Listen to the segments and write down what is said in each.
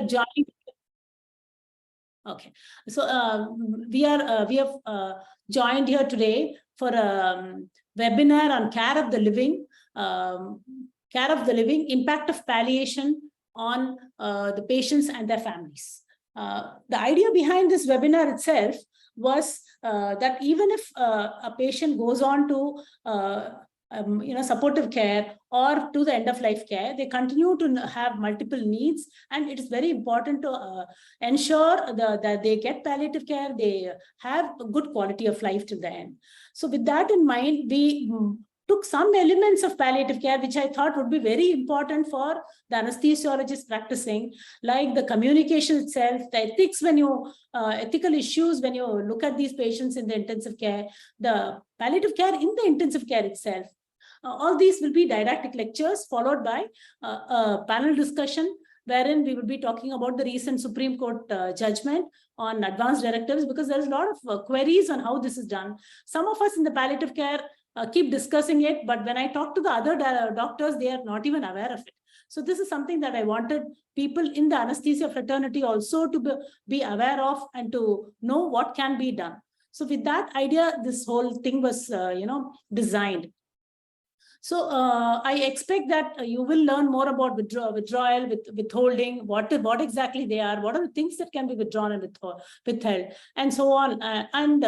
joining. Okay, so we have joined here today for a webinar on care of the living, impact of palliation on the patients and their families. The idea behind this webinar itself was that even if a patient goes on to supportive care or to the end of life care, they continue to have multiple needs, and it is very important to ensure that they get palliative care, they have a good quality of life till the end. So with that in mind, we took some elements of palliative care which I thought would be very important for the anesthesiologist practicing, like the communication itself, the ethics when you ethical issues when you look at these patients in the intensive care, the palliative care in the intensive care itself. All these will be didactic lectures followed by a panel discussion wherein we will be talking about the recent Supreme Court judgment on advanced directives, because there's a lot of queries on how this is done. Some of us in the palliative care keep discussing it, but when I talk to the other doctors, they are not even aware of it. So this is something that I wanted people in the anesthesia fraternity also to be aware of and to know what can be done. So with that idea, this whole thing was, designed. So I expect that you will learn more about withdrawal, withholding, what exactly they are, what are the things that can be withdrawn and withheld, and so on, and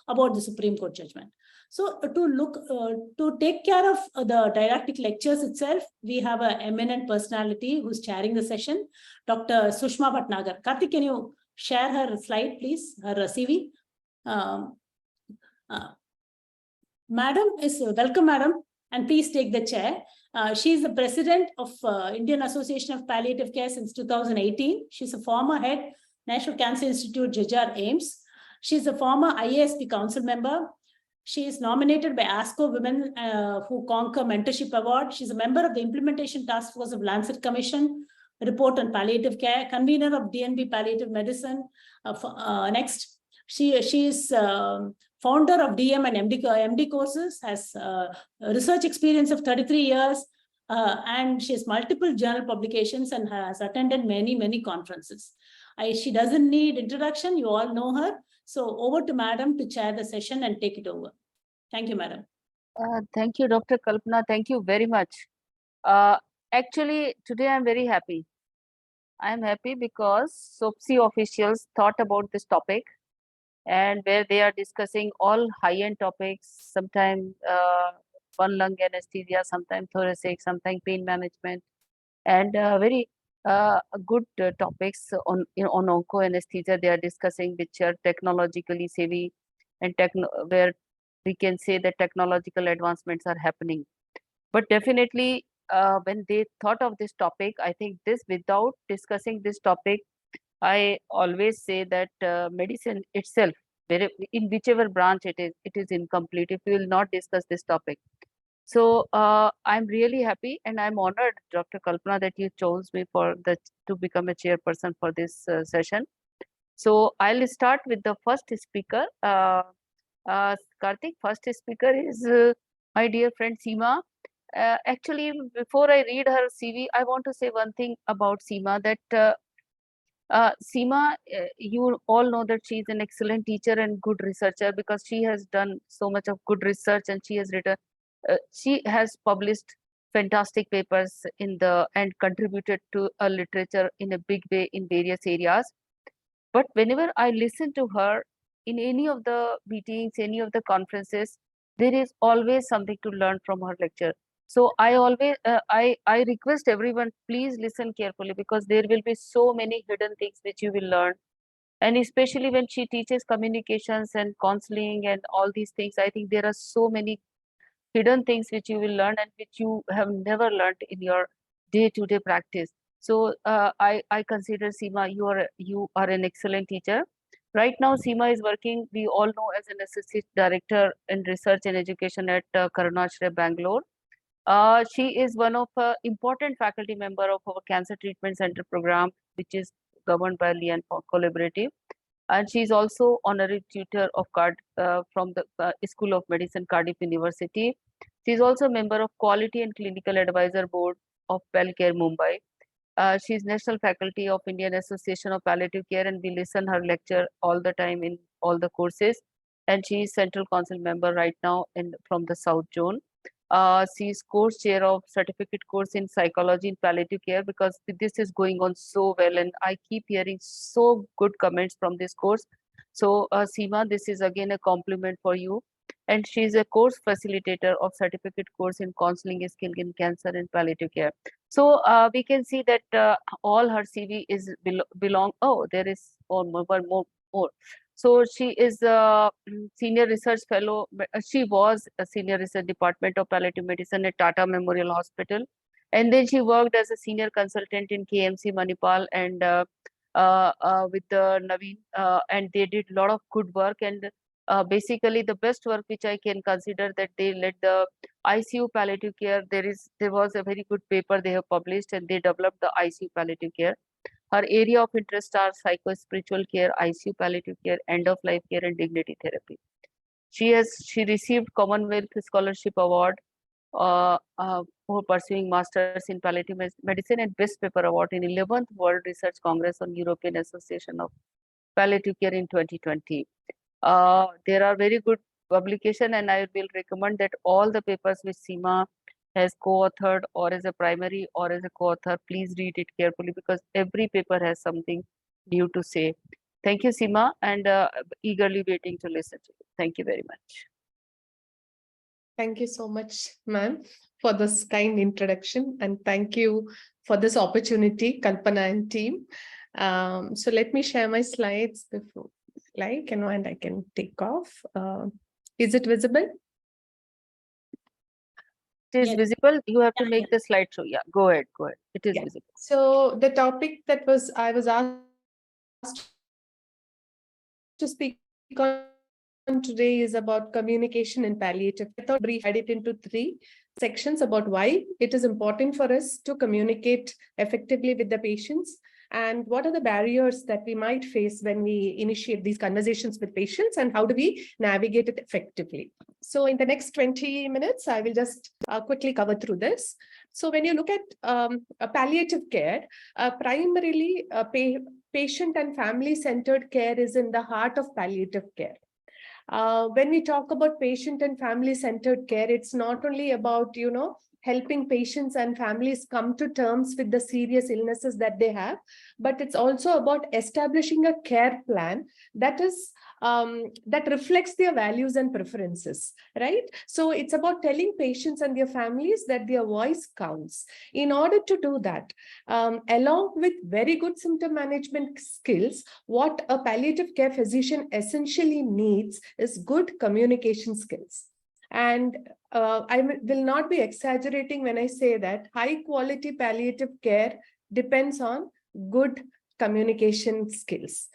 about the Supreme Court judgment. So to take care of the didactic lectures itself, we have an eminent personality who's chairing the session, Dr. Sushma Bhatnagar. Karthik, can you share her slide, please, her CV? Madam is welcome, madam. And please take the chair. She is the president of Indian Association of Palliative Care since 2018. She's a former head, National Cancer Institute, Jujhar, AIMS. She's a former IASP council member. She is nominated by ASCO Women Who Conquer Mentorship Award. She's a member of the Implementation Task Force of Lancet Commission, report on palliative care, convener of DNB Palliative Medicine. Next, she is founder of DM and MD courses, has research experience of 33 years, and she has multiple journal publications and has attended many conferences. She doesn't need introduction, you all know her. So over to Madam to chair the session and take it over. Thank you, Madam. Thank you, Dr. Kalpana. Thank you very much. Actually, today I'm very happy. I'm happy because SOAPC officials thought about this topic, and where they are discussing all high-end topics, sometimes one lung anesthesia, sometimes thoracic, sometimes pain management, and very good topics on oncoanaesthesia they are discussing, which are technologically savvy and where we can say that technological advancements are happening. But definitely when they thought of this topic, I think this, without discussing this topic, I always say that medicine itself, in whichever branch it is incomplete if we will not discuss this topic. So I'm really happy and I'm honored, Dr. Kalpana, that you chose me to become a chairperson for this session. So I'll start with the first speaker. Karthik, first speaker is my dear friend Seema. Actually, before I read her CV, I want to say one thing about Seema, that Seema, you all know that she is an excellent teacher and good researcher, because she has done so much of good research, and she has published fantastic papers and contributed to a literature in a big way in various areas. But whenever I listen to her in any of the meetings, any of the conferences, there is always something to learn from her lecture. So I always, I request everyone, please listen carefully, because there will be so many hidden things which you will learn. And especially when she teaches communications and counseling and all these things, I think there are so many hidden things which you will learn and which you have never learned in your day-to-day practice. So I consider Seema, you are an excellent teacher. Right now, Seema is working, we all know, as an associate director in research and education at Karunashray, Bangalore. She is one of important faculty member of our Cancer Treatment Center program, which is governed by Lian Collaborative. And she is also honorary tutor of from the School of Medicine, Cardiff University. She is also a member of Quality and Clinical Advisor Board of Palliative, Mumbai. She's national faculty of Indian Association of Palliative Care, and we listen her lecture all the time in all the courses. And she is Central Council member right now from the South Zone. She is course chair of certificate course in psychology in palliative care, because this is going on so well, and I keep hearing so good comments from this course. So Seema, this is again a compliment for you. And she is a course facilitator of certificate course in counseling skill in cancer and palliative care. So we can see that all her CV is belong. Oh, there is one more. So she is a senior research fellow. She was a senior research department of palliative medicine at Tata Memorial Hospital, and then she worked as a senior consultant in KMC Manipal and with Naveen, and they did a lot of good work. And basically, the best work which I can consider, that they led the ICU palliative care. There was a very good paper they have published, and they developed the ICU palliative care. Her area of interest are psycho-spiritual care, ICU palliative care, end-of-life care, and dignity therapy. She received Commonwealth Scholarship Award for pursuing Masters in Palliative Medicine, and Best Paper Award in 11th World Research Congress on European Association of Palliative Care in 2020. There are very good publication, and I will recommend that all the papers which Seema has co-authored, or as a primary or as a co-author, please read it carefully, because every paper has something new to say. Thank you, Seema, and eagerly waiting to listen to you. Thank you very much. Thank you so much, ma'am, for this kind introduction, and thank you for this opportunity, Kalpana and team. So let me share my slides before, and I can take off. Is it visible? It is Yes. visible. You have to make the slideshow. Yeah, go ahead. It is Yeah. visible. So the topic that I was asked to speak on today is about communication in palliative. I thought brief it into 3 sections about why it is important for us to communicate effectively with the patients, and what are the barriers that we might face when we initiate these conversations with patients, and how do we navigate it effectively. So in the next 20 minutes, I will just quickly cover through this. So when you look at a palliative care, primarily patient and family-centered care is in the heart of palliative care. When we talk about patient and family-centered care, it's not only about, helping patients and families come to terms with the serious illnesses that they have, but it's also about establishing a care plan that is that reflects their values and preferences, right? So it's about telling patients and their families that their voice counts. In order to do that, along with very good symptom management skills, what a palliative care physician essentially needs is good communication skills. And I will not be exaggerating when I say that high quality palliative care depends on good communication skills,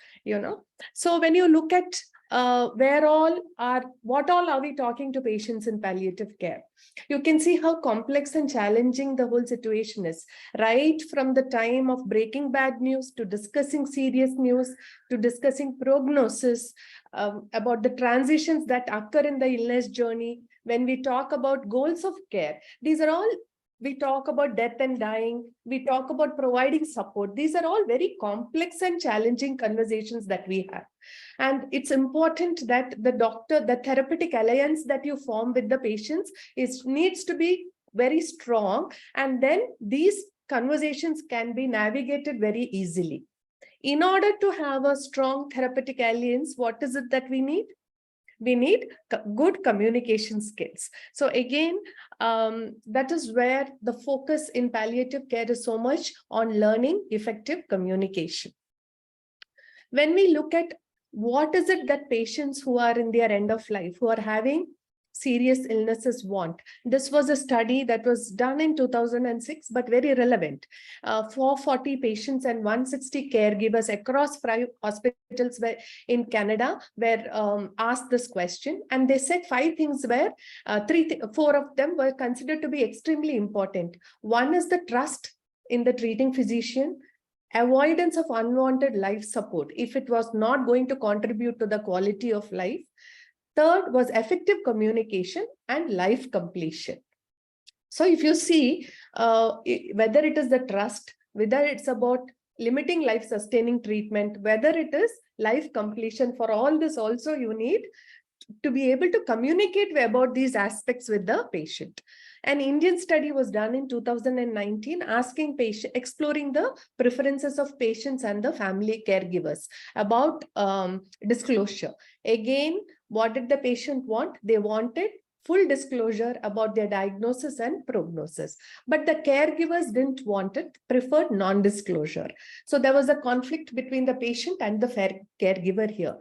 So when you look at what all are we talking to patients in palliative care, you can see how complex and challenging the whole situation is, right from the time of breaking bad news to discussing serious news to discussing prognosis, about the transitions that occur in the illness journey. When we talk about goals of care, these are all, we talk about death and dying, we talk about providing support. These are all very complex and challenging conversations that we have. And it's important that the therapeutic alliance that you form with the patients needs to be very strong. And then these conversations can be navigated very easily. In order to have a strong therapeutic alliance, what is it that we need? We need good communication skills. So again, that is where the focus in palliative care is so much on learning effective communication. When we look at what is it that patients who are in their end of life, who are having serious illnesses want. This was a study that was done in 2006, but very relevant. 440 patients and 160 caregivers across 5 hospitals in Canada were asked this question. And they said 5 things where 4 of them were considered to be extremely important. One is the trust in the treating physician, avoidance of unwanted life support if it was not going to contribute to the quality of life. Third was effective communication and life completion. So if you see whether it is the trust, whether it's about limiting life-sustaining treatment, whether it is life completion. For all this also, you need to be able to communicate about these aspects with the patient. An Indian study was done in 2019 asking exploring the preferences of patients and the family caregivers about disclosure. Again, what did the patient want? They wanted full disclosure about their diagnosis and prognosis. But the caregivers didn't want it, preferred non-disclosure. So there was a conflict between the patient and the caregiver here.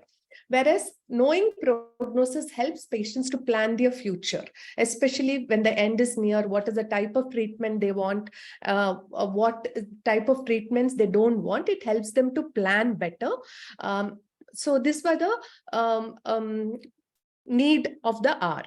Whereas knowing prognosis helps patients to plan their future, especially when the end is near, what is the type of treatment they want, what type of treatments they don't want. It helps them to plan better. So this was the need of the hour.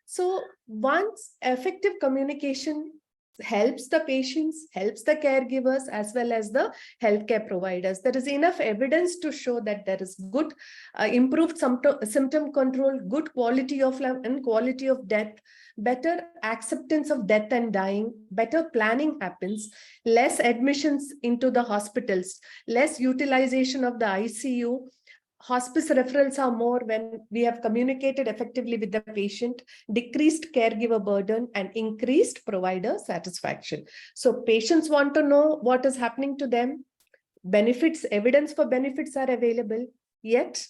So once effective communication helps the patients, helps the caregivers, as well as the healthcare providers, there is enough evidence to show that there is good improved symptom control, good quality of life and quality of death, better acceptance of death and dying, better planning happens, less admissions into the hospitals, less utilization of the ICU. Hospice referrals are more when we have communicated effectively with the patient, decreased caregiver burden, and increased provider satisfaction. So patients want to know what is happening to them. Benefits, evidence for benefits are available, yet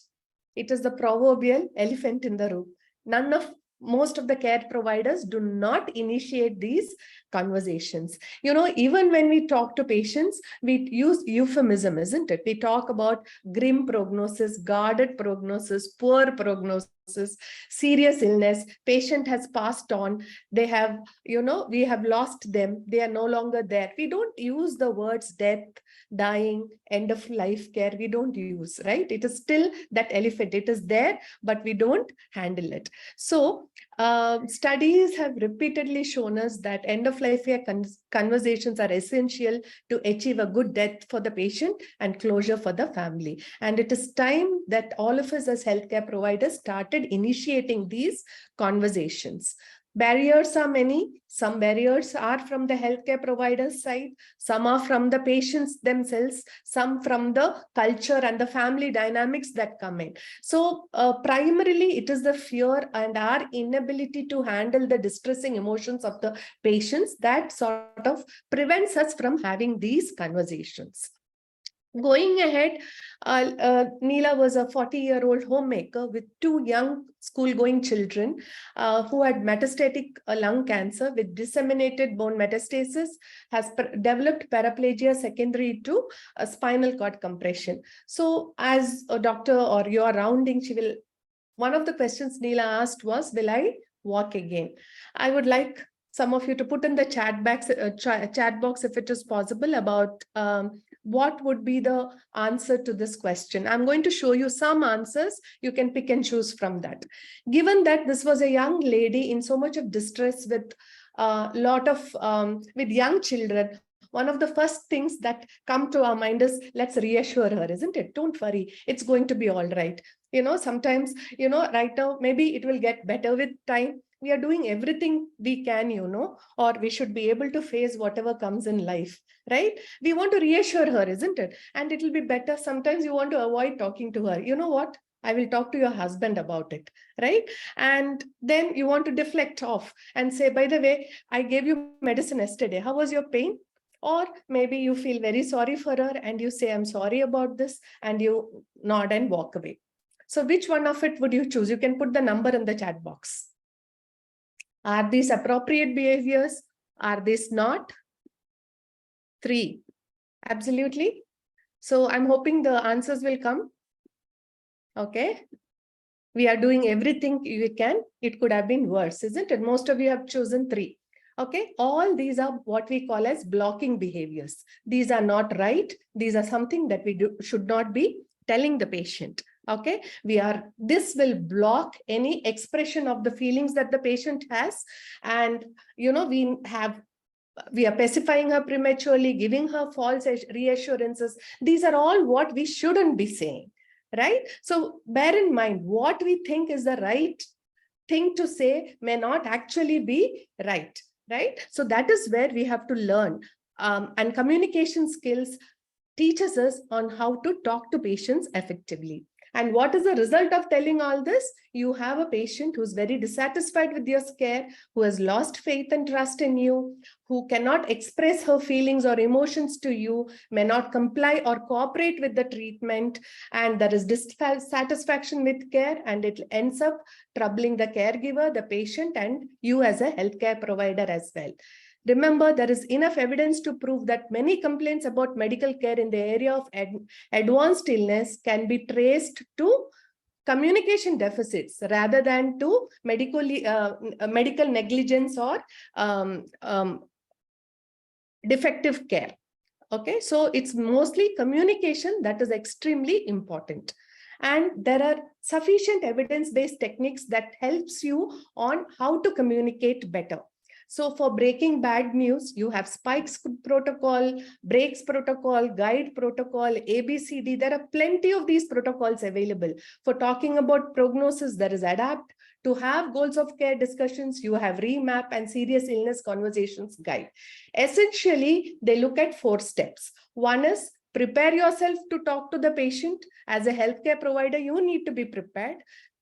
it is the proverbial elephant in the room. Most of the care providers do not initiate these conversations. Even when we talk to patients, we use euphemism, isn't it? We talk about grim prognosis, guarded prognosis, poor prognosis, serious illness, patient has passed on, they have, we have lost them, they are no longer there. We don't use the words death, dying, end of life care. We don't use, right? It is still that elephant. It is there, but we don't handle it. So studies have repeatedly shown us that end of life care conversations are essential to achieve a good death for the patient and closure for the family. And it is time that all of us as healthcare providers started initiating these conversations. Barriers are many. Some barriers are from the healthcare provider's side. Some are from the patients themselves. Some from the culture and the family dynamics that come in. So primarily, it is the fear and our inability to handle the distressing emotions of the patients that sort of prevents us from having these conversations. Going ahead, Neela was a 40-year-old homemaker with 2 young school-going children who had metastatic lung cancer with disseminated bone metastasis, has developed paraplegia secondary to spinal cord compression. So as a doctor or you are rounding, one of the questions Neela asked was, will I walk again? I would like some of you to put in the chat box if it is possible about what would be the answer to this question. I'm going to show you some answers. You can pick and choose from that. Given that this was a young lady in so much of distress with with young children, one of the first things that come to our mind is, let's reassure her, isn't it? Don't worry, it's going to be all right. Sometimes, right now, maybe it will get better with time. We are doing everything we can, or we should be able to face whatever comes in life, right? We want to reassure her, isn't it? And it will be better. Sometimes you want to avoid talking to her. You know what? I will talk to your husband about it, right? And then you want to deflect off and say, by the way, I gave you medicine yesterday. How was your pain? Or maybe you feel very sorry for her and you say, I'm sorry about this, and you nod and walk away. So which one of it would you choose? You can put the number in the chat box. Are these appropriate behaviors? Are these not? 3. Absolutely. So I'm hoping the answers will come. Okay. We are doing everything we can. It could have been worse, isn't it? Most of you have chosen 3. Okay. All these are what we call as blocking behaviors. These are not right. These are something that we should not be telling the patient. Okay, this will block any expression of the feelings that the patient has. And, we are pacifying her prematurely, giving her false reassurances. These are all what we shouldn't be saying, right? So bear in mind, what we think is the right thing to say may not actually be right? So that is where we have to learn. and communication skills teaches us on how to talk to patients effectively. And what is the result of telling all this? You have a patient who's very dissatisfied with your care, who has lost faith and trust in you, who cannot express her feelings or emotions to you, may not comply or cooperate with the treatment, and there is dissatisfaction with care, and it ends up troubling the caregiver, the patient, and you as a healthcare provider as well. Remember, there is enough evidence to prove that many complaints about medical care in the area of advanced illness can be traced to communication deficits rather than to medical negligence or defective care. Okay, so it's mostly communication that is extremely important. And there are sufficient evidence-based techniques that helps you on how to communicate better. So for breaking bad news, you have spikes protocol, breaks protocol, guide protocol, ABCD. There are plenty of these protocols available. For talking about prognosis, there is ADAPT. To have goals of care discussions, you have REMAP and serious illness conversations guide. Essentially, they look at 4 steps. One is prepare yourself to talk to the patient. As a healthcare provider, you need to be prepared.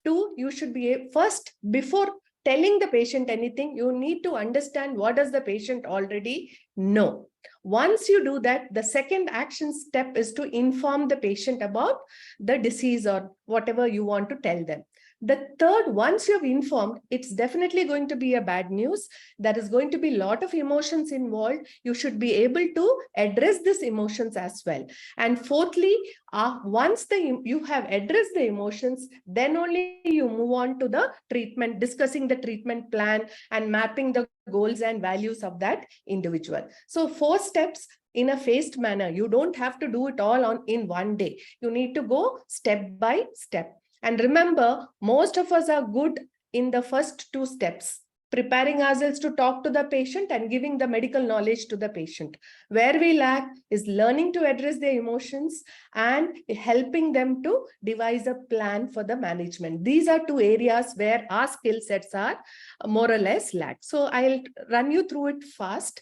2, you should be first, before telling the patient anything, you need to understand what does the patient already know. Once you do that, the second action step is to inform the patient about the disease or whatever you want to tell them. The third, once you've informed, it's definitely going to be a bad news. There is going to be a lot of emotions involved. You should be able to address these emotions as well. And fourthly, once you have addressed the emotions, then only you move on to the treatment, discussing the treatment plan and mapping the goals and values of that individual. So 4 steps in a phased manner. You don't have to do it all in one day. You need to go step by step. And remember, most of us are good in the first 2 steps, preparing ourselves to talk to the patient and giving the medical knowledge to the patient. Where we lack is learning to address their emotions and helping them to devise a plan for the management. These are 2 areas where our skill sets are more or less lack. So I'll run you through it fast.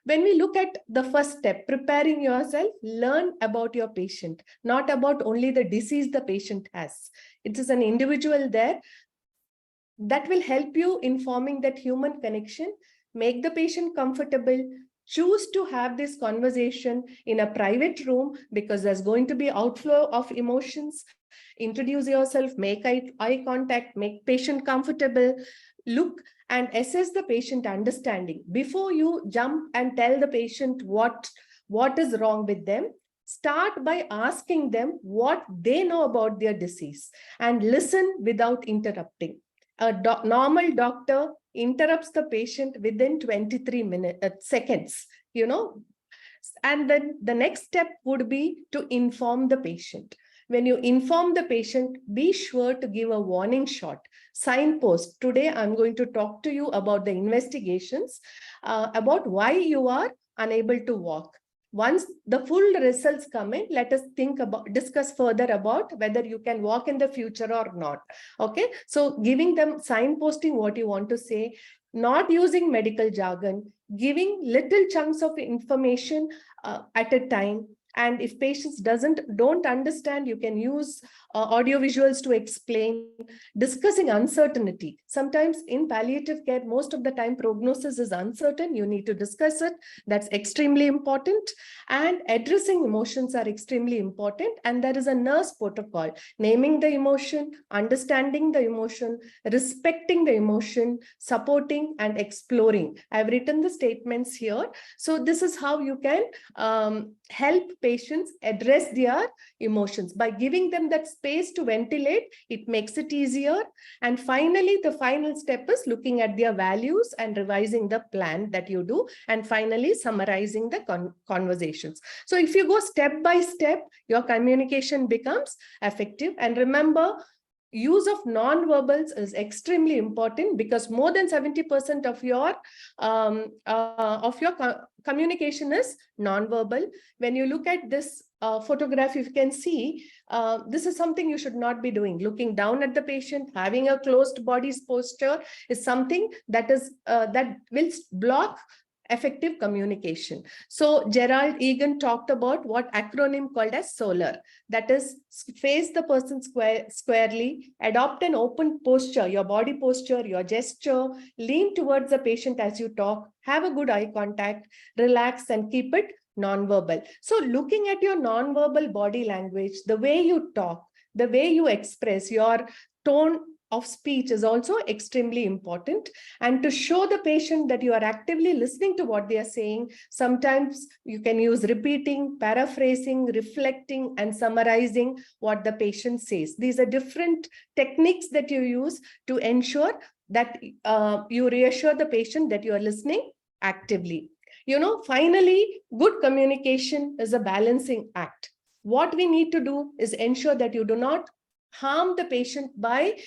When we look at the first step, preparing yourself, learn about your patient, not about only the disease the patient has. It is an individual there that will help you in forming that human connection, make the patient comfortable, choose to have this conversation in a private room because there's going to be outflow of emotions. Introduce yourself, make eye contact, make patient comfortable, look and assess the patient understanding. Before you jump and tell the patient what is wrong with them, start by asking them what they know about their disease and listen without interrupting. A normal doctor interrupts the patient within 23 seconds, and then the next step would be to inform the patient. When you inform the patient, be sure to give a warning shot, signpost. Today, I'm going to talk to you about the investigations, about why you are unable to walk. Once the full results come in, let us discuss further about whether you can walk in the future or not. Okay, so giving them signposting what you want to say, not using medical jargon, giving little chunks of information at a time. And if patients don't understand, you can use audio visuals to explain, discussing uncertainty. Sometimes in palliative care, most of the time prognosis is uncertain. You need to discuss it. That's extremely important. And addressing emotions are extremely important. And there is a nurse protocol, naming the emotion, understanding the emotion, respecting the emotion, supporting and exploring. I've written the statements here. So this is how you can help patients address their emotions. By giving them that space to ventilate, it makes it easier. And finally, the final step is looking at their values and revising the plan that you do. And finally, summarizing the conversations. So if you go step by step, your communication becomes effective. And remember, use of non-verbals is extremely important because more than 70% of your communication is non-verbal. When you look at this photograph, you can see this is something you should not be doing. Looking down at the patient, having a closed body posture is something that will block effective communication. So Gerald Egan talked about what acronym called as SOLAR. That is, face the person squarely, adopt an open posture, your body posture, your gesture, lean towards the patient as you talk, have a good eye contact, relax and keep it non-verbal. So looking at your non-verbal body language, the way you talk, the way you express, your tone of speech is also extremely important. And to show the patient that you are actively listening to what they are saying, sometimes you can use repeating, paraphrasing, reflecting, and summarizing what the patient says. These are different techniques that you use to ensure that you reassure the patient that you are listening actively. Finally, good communication is a balancing act. What we need to do is ensure that you do not harm the patient by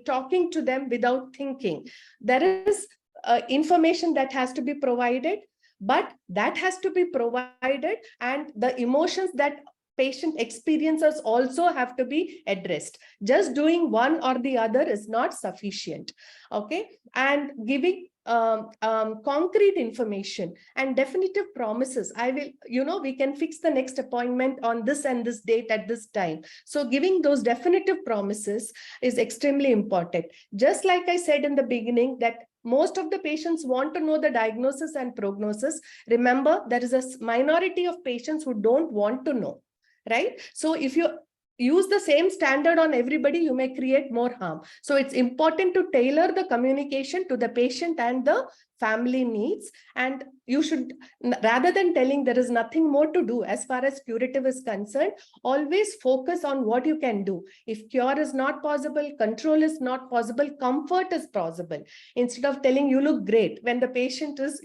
talking to them without thinking. There is information that has to be provided, but that has to be provided, and the emotions that patient experiences also have to be addressed. Just doing one or the other is not sufficient. Okay, and giving concrete information and definitive promises. We can fix the next appointment on this and this date at this time. So giving those definitive promises is extremely important. Just like I said in the beginning, that most of the patients want to know the diagnosis and prognosis. Remember, there is a minority of patients who don't want to know, right? So if you use the same standard on everybody, you may create more harm. So it's important to tailor the communication to the patient and the family needs. And you should, rather than telling there is nothing more to do as far as curative is concerned, always focus on what you can do. If cure is not possible, control is not possible, comfort is possible. Instead of telling you look great when the patient is,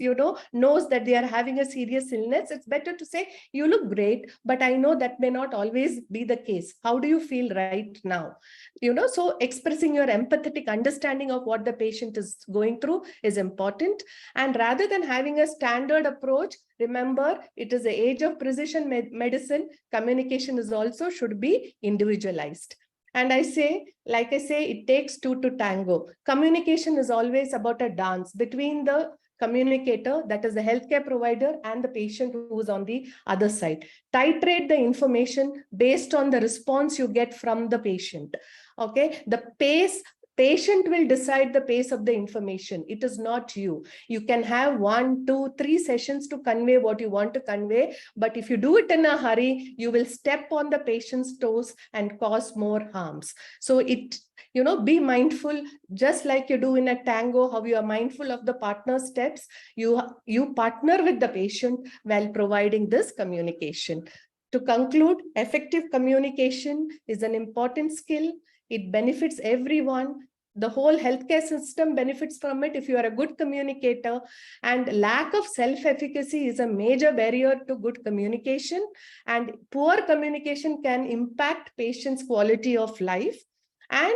knows that they are having a serious illness, it's better to say you look great, but I know that may not always be the case. How do you feel right now? So expressing your empathetic understanding of what the patient is going through is important. And rather than having a standard approach, remember, it is the age of precision medicine. Communication is also should be individualized. And like I say, it takes two to tango. Communication is always about a dance between the communicator, that is the healthcare provider, and the patient who is on the other side. Titrate the information based on the response you get from the patient. Okay, the patient will decide the pace of the information. It is not you. You can have 1, 2, 3 sessions to convey what you want to convey, but if you do it in a hurry, you will step on the patient's toes and cause more harms. So be mindful, just like you do in a tango, how you are mindful of the partner steps. You partner with the patient while providing this communication. To conclude, effective communication is an important skill. It benefits everyone. The whole healthcare system benefits from it if you are a good communicator. And lack of self-efficacy is a major barrier to good communication. And poor communication can impact patients' quality of life. And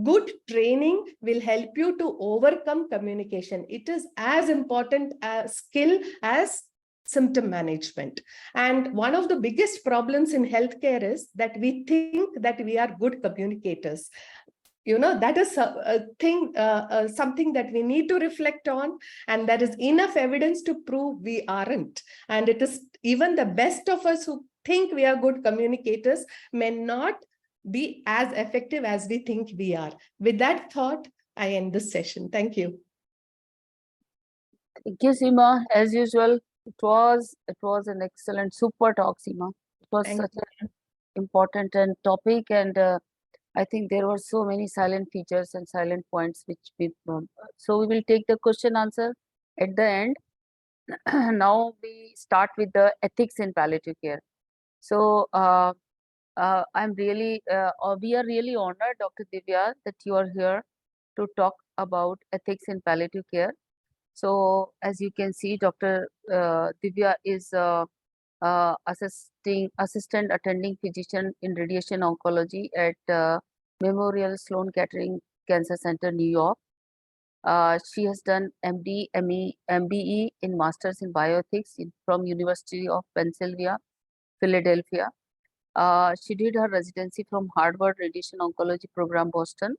good training will help you to overcome communication. It is as important a skill as symptom management. And one of the biggest problems in healthcare is that we think that we are good communicators. That is something that we need to reflect on, and there is enough evidence to prove we aren't. And it is even the best of us who think we are good communicators may not be as effective as we think we are. With that thought, I end this session. Thank you. Thank you, Seema. As usual, it was an excellent, super talk, Seema. It was such an important topic, and I think there were so many silent features and silent points so we will take the question answer at the end. Now we start with the ethics in palliative care. So I'm really, we are really honored, Dr. Divya, that you are here to talk about ethics in palliative care. So as you can see, Dr. Divya is assistant attending physician in radiation oncology at Memorial Sloan Kettering Cancer Center, New York. She has done MD, ME, MBE in Masters in Bioethics from University of Pennsylvania, Philadelphia. She did her residency from Harvard Radiation Oncology Program, Boston.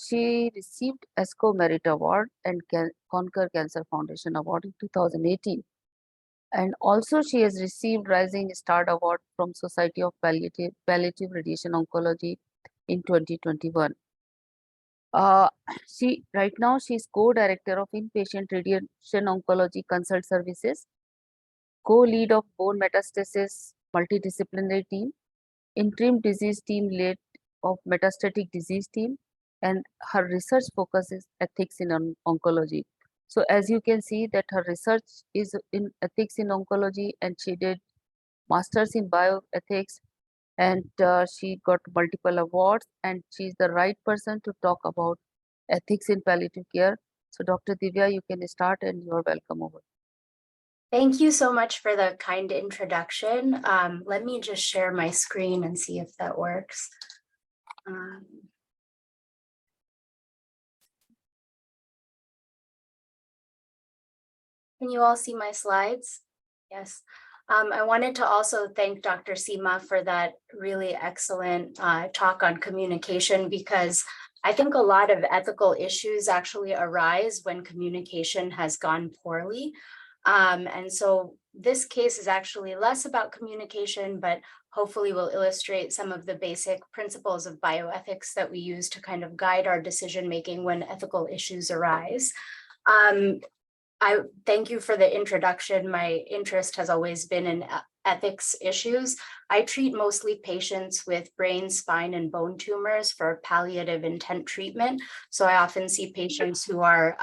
She received ESCO Merit Award and Conquer Cancer Foundation Award in 2018. And also she has received Rising Star Award from Society of Palliative Radiation Oncology in 2021. Right now she is co-director of Inpatient Radiation Oncology Consult Services, co-lead of Bone Metastasis Multidisciplinary Team, interim disease team lead of Metastatic Disease Team, and her research focus is ethics in oncology. So as you can see that her research is in ethics in oncology, and she did masters in bioethics, and she got multiple awards, and she's the right person to talk about ethics in palliative care. So Dr. Divya, you can start, and you're welcome over. Thank you so much for the kind introduction. Let me just share my screen and see if that works. Can you all see my slides? Yes. I wanted to also thank Dr. Seema for that really excellent talk on communication, because I think a lot of ethical issues actually arise when communication has gone poorly. And so this case is actually less about communication, but hopefully will illustrate some of the basic principles of bioethics that we use to kind of guide our decision-making when ethical issues arise. I thank you for the introduction. My interest has always been in ethics issues. I treat mostly patients with brain, spine, and bone tumors for palliative intent treatment. So I often see patients who are,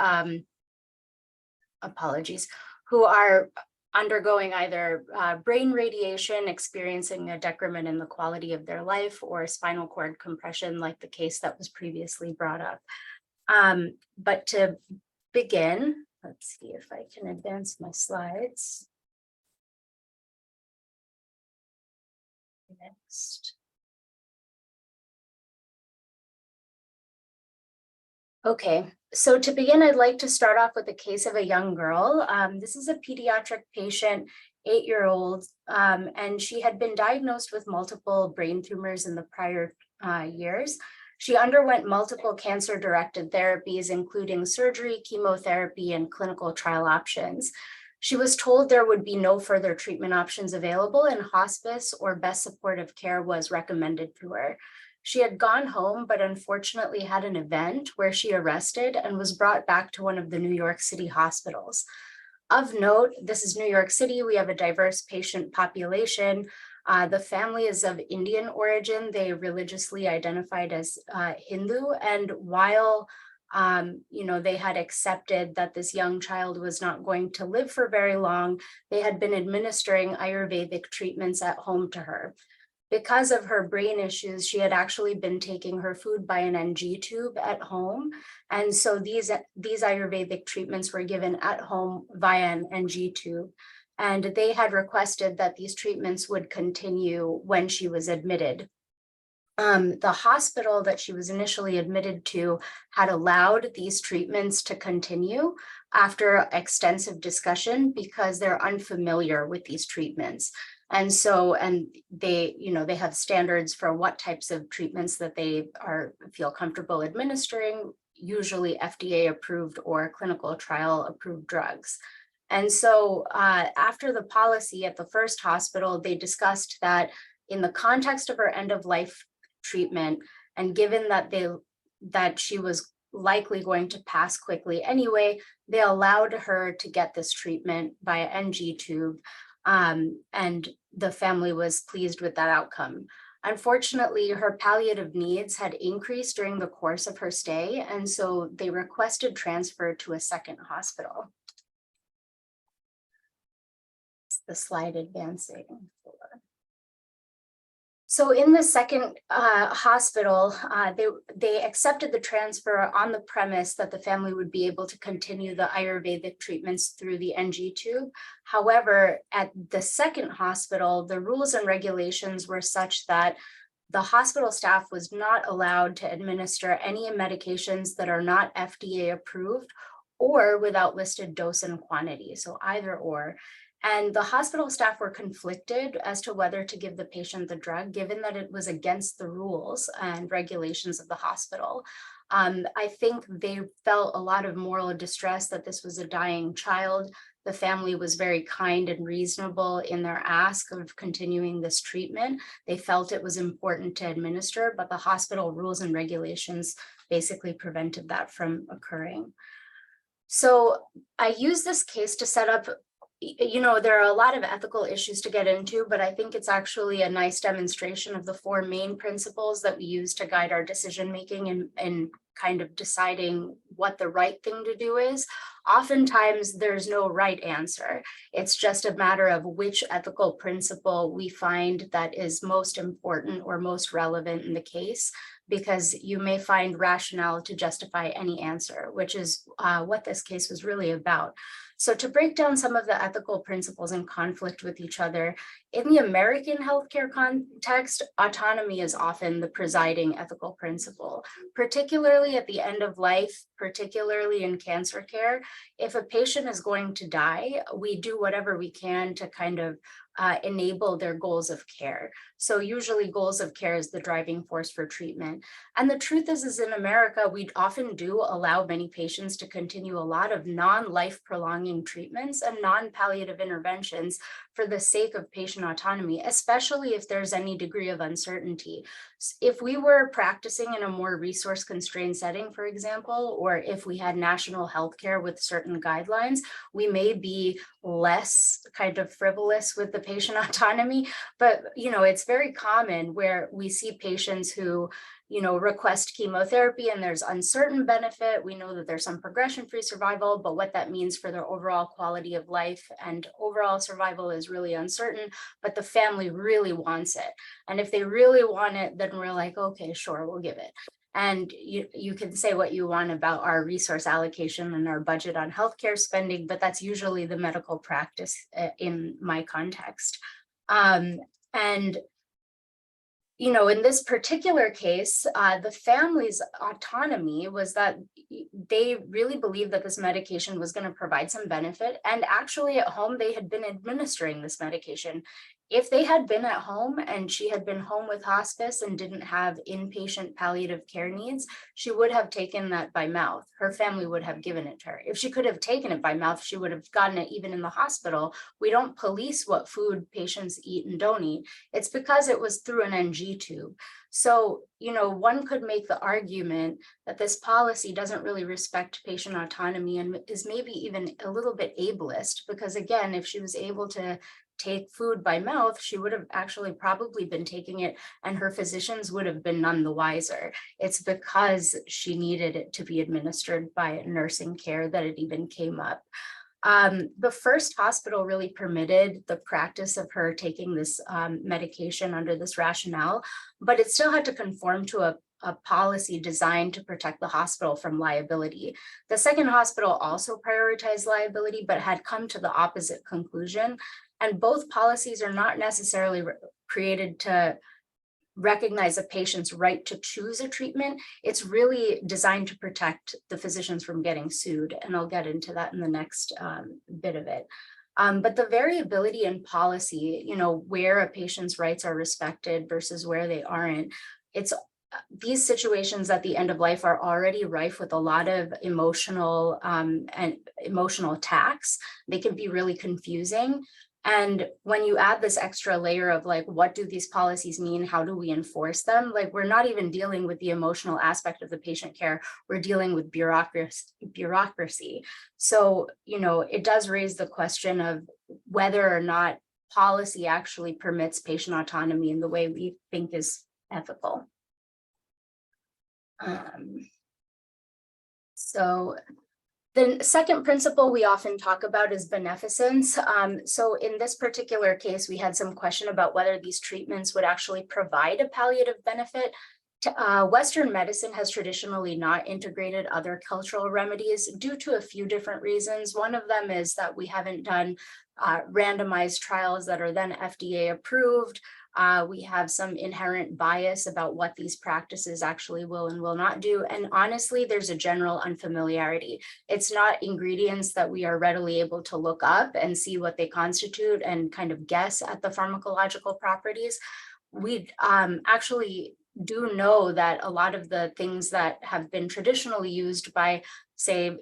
who are undergoing either brain radiation, experiencing a decrement in the quality of their life, or spinal cord compression, like the case that was previously brought up. But to begin, let's see if I can advance my slides. Next. Okay, so to begin, I'd like to start off with a case of a young girl. This is a pediatric patient, 8-year-old, and she had been diagnosed with multiple brain tumors in the prior years. She underwent multiple cancer-directed therapies, including surgery, chemotherapy, and clinical trial options. She was told there would be no further treatment options available, and hospice or best supportive care was recommended to her. She had gone home, but unfortunately had an event where she arrested and was brought back to one of the New York City hospitals. Of note, this is New York City. We have a diverse patient population. The family is of Indian origin. They religiously identified as Hindu. And while they had accepted that this young child was not going to live for very long, they had been administering Ayurvedic treatments at home to her. Because of her brain issues, she had actually been taking her food by an NG tube at home. And so these Ayurvedic treatments were given at home via an NG tube. And they had requested that these treatments would continue when she was admitted. The hospital that she was initially admitted to had allowed these treatments to continue after extensive discussion because they're unfamiliar with these treatments. And so, and they have standards for what types of treatments that they feel comfortable administering, usually FDA approved or clinical trial approved drugs. And so after the policy at the first hospital, they discussed that in the context of her end of life treatment, and given that she was likely going to pass quickly anyway, they allowed her to get this treatment via NG tube. And the family was pleased with that outcome. Unfortunately, her palliative needs had increased during the course of her stay, and so they requested transfer to a second hospital. The slide advancing. So in the second hospital, they accepted the transfer on the premise that the family would be able to continue the Ayurvedic treatments through the NG tube. However, at the second hospital, the rules and regulations were such that the hospital staff was not allowed to administer any medications that are not FDA approved or without listed dose and quantity, so either or. And the hospital staff were conflicted as to whether to give the patient the drug, given that it was against the rules and regulations of the hospital. I think they felt a lot of moral distress that this was a dying child. The family was very kind and reasonable in their ask of continuing this treatment. They felt it was important to administer, but the hospital rules and regulations basically prevented that from occurring. So I use this case to set up, there are a lot of ethical issues to get into, but I think it's actually a nice demonstration of the four main principles that we use to guide our decision-making and kind of deciding what the right thing to do is. Oftentimes, there's no right answer. It's just a matter of which ethical principle we find that is most important or most relevant in the case, because you may find rationale to justify any answer, which is what this case was really about. So to break down some of the ethical principles in conflict with each other, in the American healthcare context, autonomy is often the presiding ethical principle, particularly at the end of life, particularly in cancer care. If a patient is going to die, we do whatever we can to kind of enable their goals of care. So usually goals of care is the driving force for treatment. And the truth is in America, we often do allow many patients to continue a lot of non-life prolonging treatments and non-palliative interventions for the sake of patient autonomy, especially if there's any degree of uncertainty. If we were practicing in a more resource constrained setting, for example, or if we had national healthcare with certain guidelines, we may be less kind of frivolous with the patient autonomy. But, it's very common where we see patients who, request chemotherapy and there's uncertain benefit. We know that there's some progression-free survival, but what that means for their overall quality of life and overall survival is really uncertain, but the family really wants it. And if they really want it, then we're like, okay, sure, we'll give it. And you can say what you want about our resource allocation and our budget on healthcare spending, but that's usually the medical practice in my context. In this particular case, the family's autonomy was that they really believed that this medication was going to provide some benefit. And actually at home, they had been administering this medication. If they had been at home and she had been home with hospice and didn't have inpatient palliative care needs, she would have taken that by mouth. Her family would have given it to her. If she could have taken it by mouth, she would have gotten it even in the hospital. We don't police what food patients eat and don't eat. It's because it was through an NG tube. So, one could make the argument that this policy doesn't really respect patient autonomy and is maybe even a little bit ableist, because again, if she was able to take food by mouth, she would have actually probably been taking it and her physicians would have been none the wiser. It's because she needed it to be administered by nursing care that it even came up. The first hospital really permitted the practice of her taking this medication under this rationale, but it still had to conform to a policy designed to protect the hospital from liability. The second hospital also prioritized liability, but had come to the opposite conclusion. And both policies are not necessarily created to recognize a patient's right to choose a treatment. It's really designed to protect the physicians from getting sued. And I'll get into that in the next bit of it. But the variability in policy, where a patient's rights are respected versus where they aren't, these situations at the end of life are already rife with a lot of emotional attacks. They can be really confusing. And when you add this extra layer of what do these policies mean? How do we enforce them? We're not even dealing with the emotional aspect of the patient care. We're dealing with bureaucracy. So, it does raise the question of whether or not policy actually permits patient autonomy in the way we think is ethical. The second principle we often talk about is beneficence. So in this particular case, we had some question about whether these treatments would actually provide a palliative benefit. Western medicine has traditionally not integrated other cultural remedies due to a few different reasons. One of them is that we haven't done randomized trials that are then FDA approved. We have some inherent bias about what these practices actually will and will not do. And honestly, there's a general unfamiliarity. It's not ingredients that we are readily able to look up and see what they constitute and kind of guess at the pharmacological properties. We actually do know that a lot of the things that have been traditionally used by, say,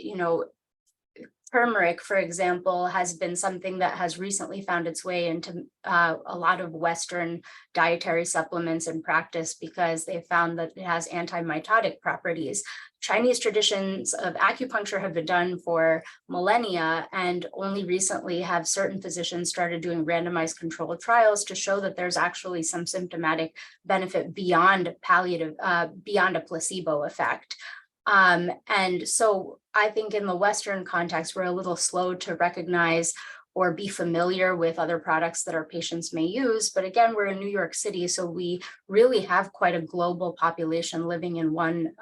turmeric, for example, has been something that has recently found its way into a lot of Western dietary supplements in practice because they found that it has anti-mitotic properties. Chinese traditions of acupuncture have been done for millennia, and only recently have certain physicians started doing randomized controlled trials to show that there's actually some symptomatic benefit beyond palliative, beyond a placebo effect. And so I think in the Western context, we're a little slow to recognize or be familiar with other products that our patients may use. But again, we're in New York City, so we really have quite a global population living in one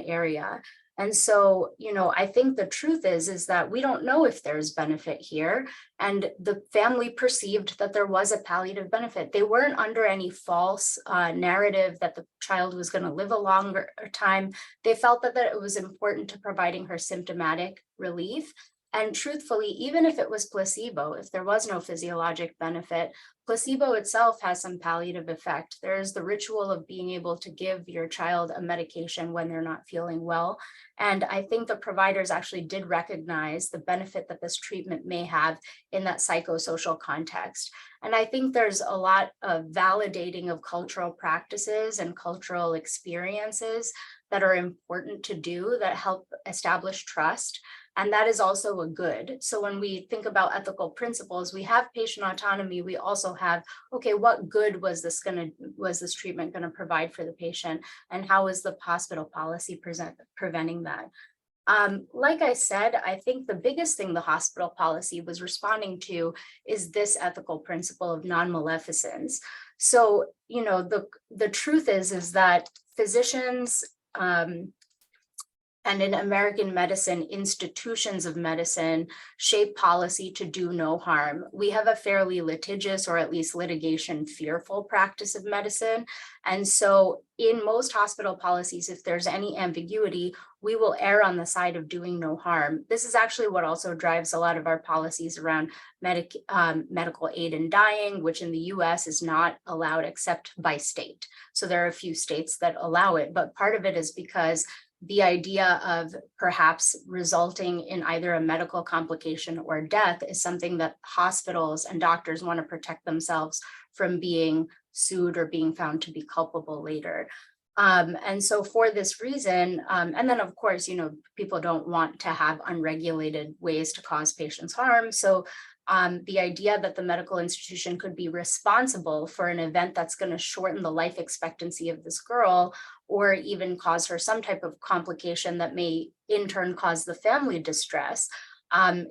area. And so, I think the truth is that we don't know if there's benefit here. And the family perceived that there was a palliative benefit. They weren't under any false narrative that the child was going to live a longer time. They felt that it was important to providing her symptomatic relief. And truthfully, even if it was placebo, if there was no physiologic benefit, placebo itself has some palliative effect. There's the ritual of being able to give your child a medication when they're not feeling well. And I think the providers actually did recognize the benefit that this treatment may have in that psychosocial context. And I think there's a lot of validating of cultural practices and cultural experiences that are important to do that help establish trust. And that is also a good. So when we think about ethical principles, we have patient autonomy. We also have, okay, what good was this treatment going to provide for the patient? And how is the hospital policy preventing that? Like I said, I think the biggest thing the hospital policy was responding to is this ethical principle of non-maleficence. So, the truth is that physicians, and in American medicine, institutions of medicine shape policy to do no harm. We have a fairly litigious, or at least litigation fearful practice of medicine. And so in most hospital policies, if there's any ambiguity, we will err on the side of doing no harm. This is actually what also drives a lot of our policies around medical aid in dying, which in the US is not allowed except by state. So there are a few states that allow it, but part of it is because the idea of perhaps resulting in either a medical complication or death is something that hospitals and doctors want to protect themselves from being sued or being found to be culpable later. And so for this reason, and then of course, people don't want to have unregulated ways to cause patients harm. So the idea that the medical institution could be responsible for an event that's going to shorten the life expectancy of this girl, or even cause her some type of complication that may in turn cause the family distress,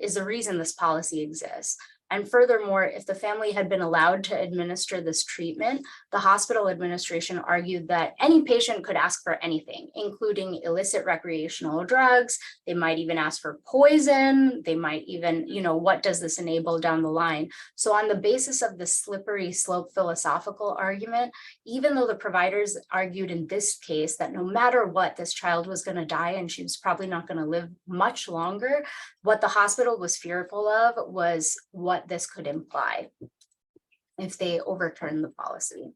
is the reason this policy exists. And furthermore, if the family had been allowed to administer this treatment, the hospital administration argued that any patient could ask for anything, including illicit recreational drugs. They might even ask for poison. They might even, what does this enable down the line? So on the basis of the slippery slope philosophical argument, even though the providers argued in this case that no matter what, this child was going to die and she was probably not going to live much longer, what the hospital was fearful of was what this could imply if they overturn the policy.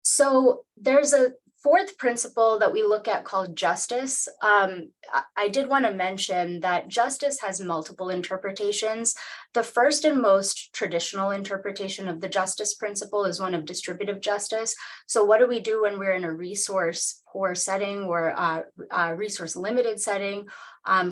So there's a fourth principle that we look at called justice. I did want to mention that justice has multiple interpretations. The first and most traditional interpretation of the justice principle is one of distributive justice. So what do we do when we're in a resource poor setting or a resource limited setting?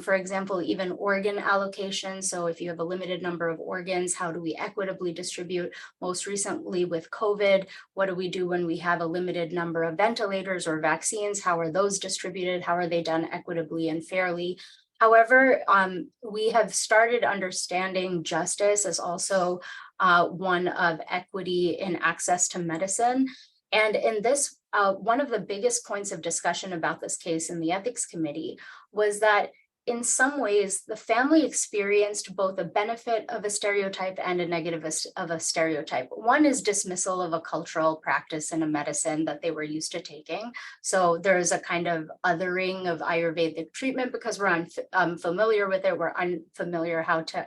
For example, even organ allocation. So if you have a limited number of organs, how do we equitably distribute? Most recently with COVID, what do we do when we have a limited number of ventilators or vaccines? How are those distributed? How are they done equitably and fairly? However, we have started understanding justice as also one of equity in access to medicine. And in this, one of the biggest points of discussion about this case in the ethics committee was that in some ways, the family experienced both a benefit of a stereotype and a negative of a stereotype. One is dismissal of a cultural practice in a medicine that they were used to taking. So there's a kind of othering of Ayurvedic treatment because we're unfamiliar with it. We're unfamiliar how to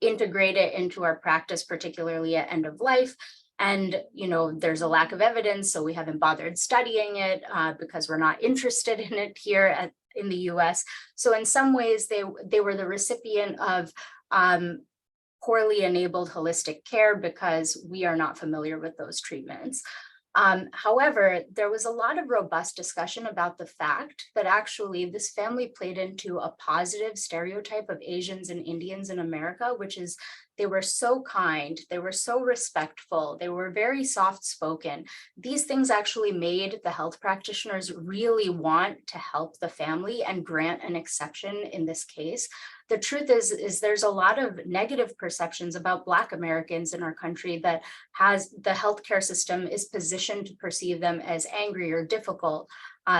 integrate it into our practice, particularly at end of life. And, there's a lack of evidence, so we haven't bothered studying it because we're not interested in it here in the US. So in some ways, they were the recipient of poorly enabled holistic care because we are not familiar with those treatments. However, there was a lot of robust discussion about the fact that actually this family played into a positive stereotype of Asians and Indians in America, which is they were so kind, they were so respectful, they were very soft-spoken. These things actually made the health practitioners really want to help the family and grant an exception in this case. The truth is there's a lot of negative perceptions about Black Americans in our country that has the healthcare system is positioned to perceive them as angry or difficult.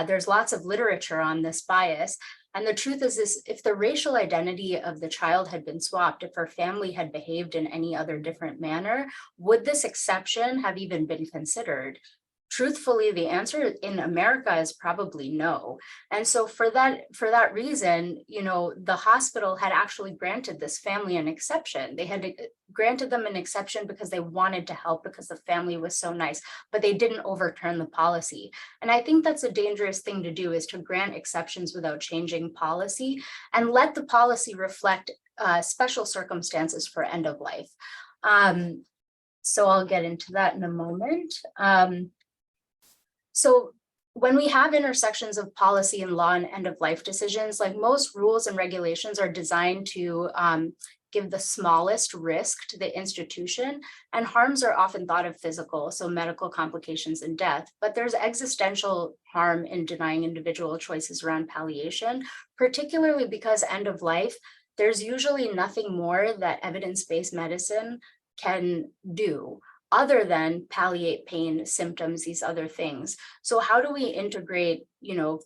There's lots of literature on this bias. And the truth is if the racial identity of the child had been swapped, if her family had behaved in any other different manner, would this exception have even been considered? Truthfully, the answer in America is probably no. And so for that reason, the hospital had actually granted this family an exception. They had granted them an exception because they wanted to help, because the family was so nice, but they didn't overturn the policy. And I think that's a dangerous thing to do, is to grant exceptions without changing policy and let the policy reflect special circumstances for end of life. So I'll get into that in a moment. So when we have intersections of policy and law and end of life decisions, like most rules and regulations are designed to give the smallest risk to the institution, and harms are often thought of physical, so medical complications and death, but there's existential harm in denying individual choices around palliation, particularly because end of life, there's usually nothing more that evidence-based medicine can do other than palliate pain, symptoms, these other things. So how do we integrate,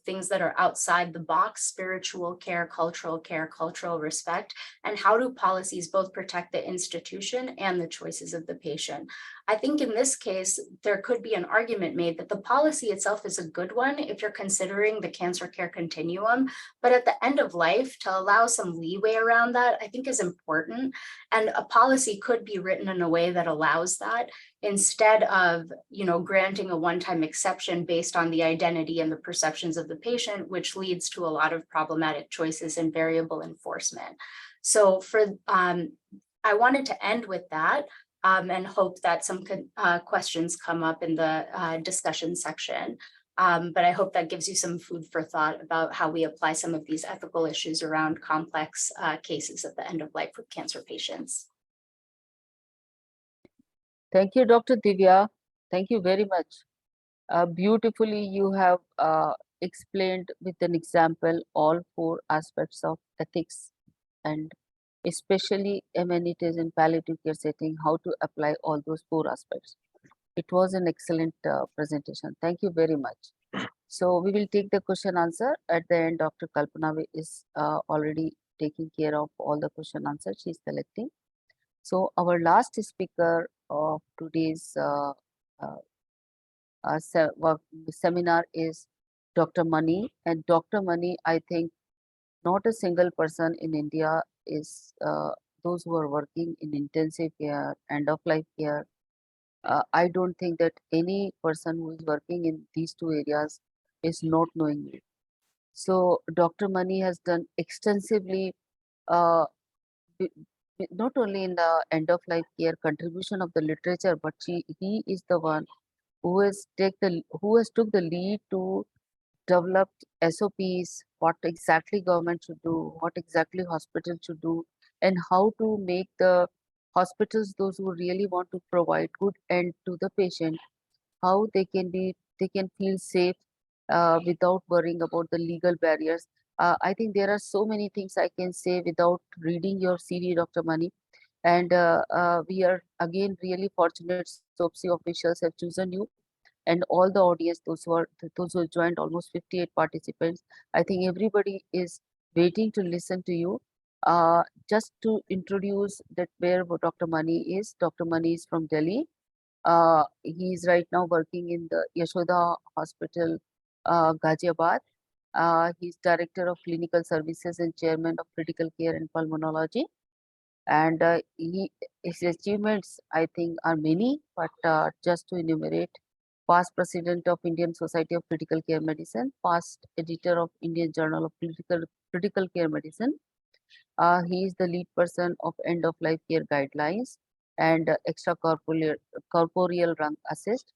things that are outside the box, spiritual care, cultural respect, and how do policies both protect the institution and the choices of the patient? I think in this case, there could be an argument made that the policy itself is a good one if you're considering the cancer care continuum, but at the end of life, to allow some leeway around that, I think is important. And a policy could be written in a way that allows that, instead of, granting a one-time exception based on the identity and the perceptions of the patient, which leads to a lot of problematic choices and variable enforcement. So I wanted to end with that and hope that some questions come up in the discussion section. But I hope that gives you some food for thought about how we apply some of these ethical issues around complex cases at the end of life with cancer patients. Thank you, Dr. Divya. Thank you very much. Beautifully, you have explained with an example all 4 aspects of ethics, and especially amenities in palliative care setting, how to apply all those 4 aspects. It was an excellent presentation. Thank you very much. So we will take the question answer at the end. Dr. Kalpana is already taking care of all the question answers. She is collecting. So our last speaker of today's seminar is Dr. Mani, and Dr. Mani, I think not a single person in India is those who are working in intensive care, end of life care. I don't think that any person who is working in these 2 areas is not knowing it. So Dr. Mani has done extensively, not only in the end of life care contribution of the literature, but he is the one who has took the lead to develop SOPs, what exactly government should do, what exactly hospitals should do, and how to make the hospitals, those who really want to provide good end to the patient, how they can feel safe without worrying about the legal barriers. I think there are so many things I can say without reading your CV, Dr. Mani. And we are again really fortunate SOAPC officials have chosen you, and all the audience, those who joined, almost 58 participants. I think everybody is waiting to listen to you. Just to introduce that where Dr. Mani is. Dr. Mani is from Delhi. He is right now working in the Yashoda Hospital, Ghaziabad. He is Director of Clinical Services and Chairman of Critical Care and Pulmonology. And his achievements, I think, are many, but just to enumerate: past president of Indian Society of Critical Care Medicine, past editor of Indian Journal of Critical Care Medicine. He is the lead person of end of life care guidelines and corporeal rank assist.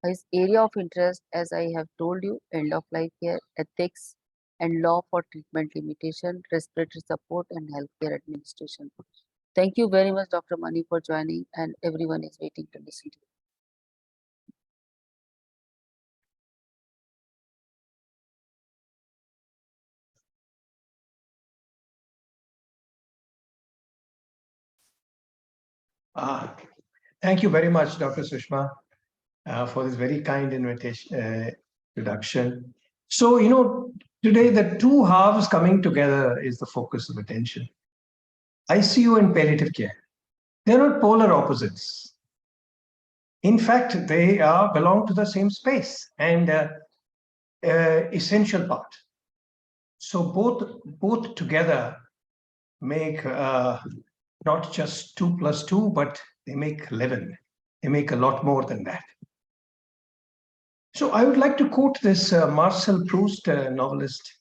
His area of interest, as I have told you, end of life care, ethics, and law for treatment limitation, respiratory support, and healthcare administration. Thank you very much, Dr. Mani, for joining, and everyone is waiting to listen to you. Thank you very much, Dr. Sushma, for this very kind introduction. So, today the two halves coming together is the focus of attention. ICU and palliative care. They're not polar opposites. In fact, they belong to the same space and essential part. So both together make not just 2 + 2, but they make 11. They make a lot more than that. So I would like to quote this Marcel Proust novelist,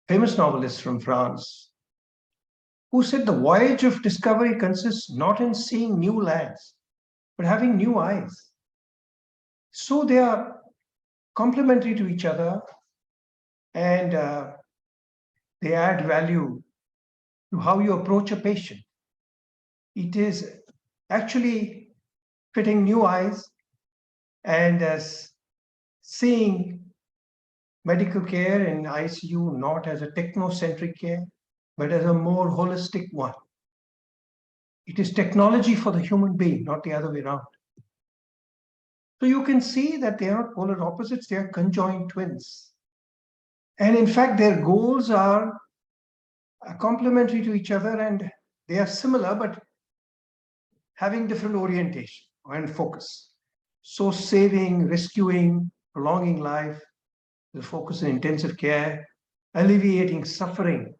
famous novelist from France, who said the voyage of discovery consists not in seeing new lands, but having new eyes. So they are complementary to each other, and they add value to how you approach a patient. It is actually fitting new eyes and seeing medical care in ICU not as a technocentric care, but as a more holistic one. It is technology for the human being, not the other way around. So you can see that they are not polar opposites, they are conjoined twins. And in fact, their goals are complementary to each other, and they are similar, but having different orientation and focus. So saving, rescuing, prolonging life, the focus in intensive care, alleviating suffering,